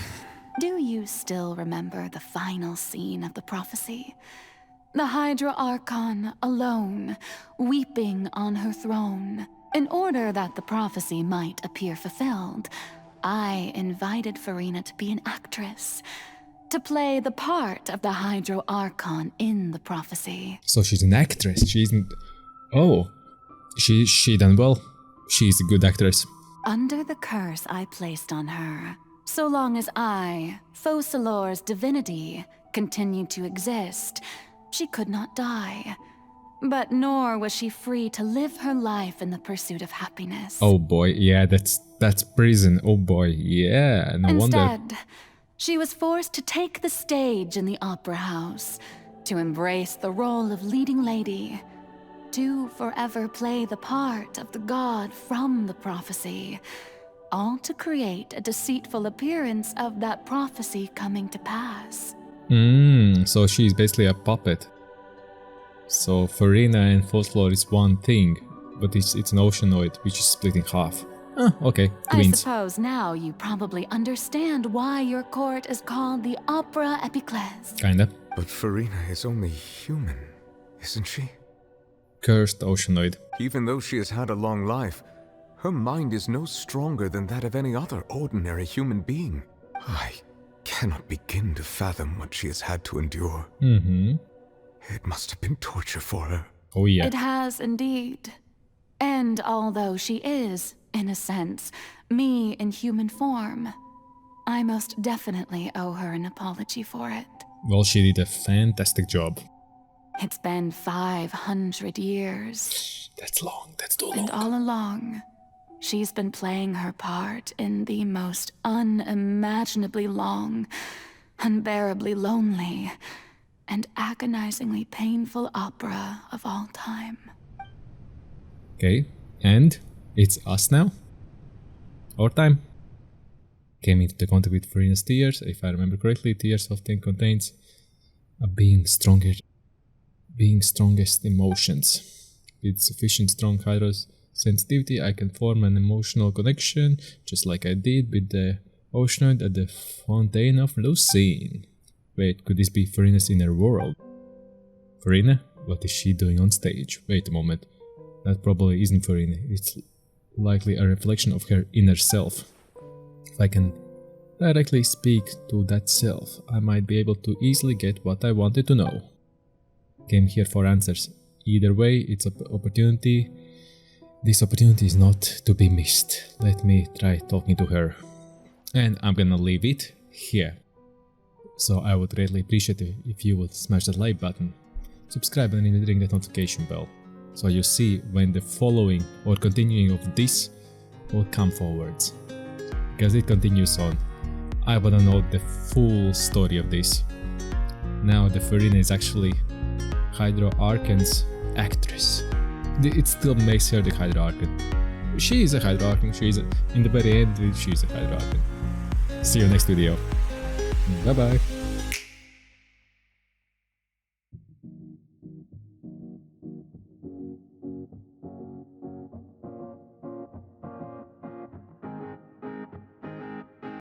Speaker 13: Do you still remember the final scene of the prophecy? The Hydra Archon alone, weeping on her throne. In order that the prophecy might appear fulfilled, I invited Furina to be an actress, to play the part of the Hydro Archon in the prophecy.
Speaker 1: So she's an actress. She isn't. Oh, she done well. She's a good actress.
Speaker 13: Under the curse I placed on her, so long as I, Focalor's divinity, continued to exist, she could not die. But nor was she free to live her life in the pursuit of happiness.
Speaker 1: Oh boy, yeah, that's prison. Oh boy, yeah, no wonder.
Speaker 13: Instead, she was forced to take the stage in the opera house, to embrace the role of leading lady, to forever play the part of the god from the prophecy, all to create a deceitful appearance of that prophecy coming to pass.
Speaker 1: So she's basically a puppet. So Furina and Focalor is one thing, but it's an oceanoid which is split in half. Okay,
Speaker 13: I suppose now you probably understand why your court is called the Opera Epiclese.
Speaker 1: Kinda.
Speaker 7: But Furina is only human, isn't she?
Speaker 1: Cursed oceanoid.
Speaker 7: Even though she has had a long life, her mind is no stronger than that of any other ordinary human being. I cannot begin to fathom what she has had to endure. It must have been torture for her.
Speaker 1: Oh yeah.
Speaker 13: It has indeed. And although she is, in a sense, me in human form, I most definitely owe her an apology for it.
Speaker 1: Well, she did a fantastic job.
Speaker 13: It's been 500 years.
Speaker 1: That's long, that's too long.
Speaker 13: And all along, she's been playing her part in the most unimaginably long, unbearably lonely, and agonizingly painful opera of all time.
Speaker 1: Okay, and it's us now? Our time? Came into the contact with Furina's tears. If I remember correctly, tears often contains a being strongest emotions. With sufficient strong hydros sensitivity, I can form an emotional connection, just like I did with the oceanoid at the Fontaine of Lucine. Wait, could this be Furina's inner world? Furina? What is she doing on stage? Wait a moment. That probably isn't Furina. It's likely a reflection of her inner self. If I can directly speak to that self, I might be able to easily get what I wanted to know. Came here for answers. Either way, it's an opportunity. This opportunity is not to be missed. Let me try talking to her. And I'm gonna leave it here. So I would greatly appreciate it if you would smash that like button. subscribe and ring that notification bell, so you see when the following or continuing of this will come forwards, because it continues on. I wanna know the full story of this. Now the Furina is actually Hydro Archon's actress. It still makes her the Hydro Archon. She is a Hydro Archon, in the very end, she is a Hydro Archon. See you next video. Bye bye.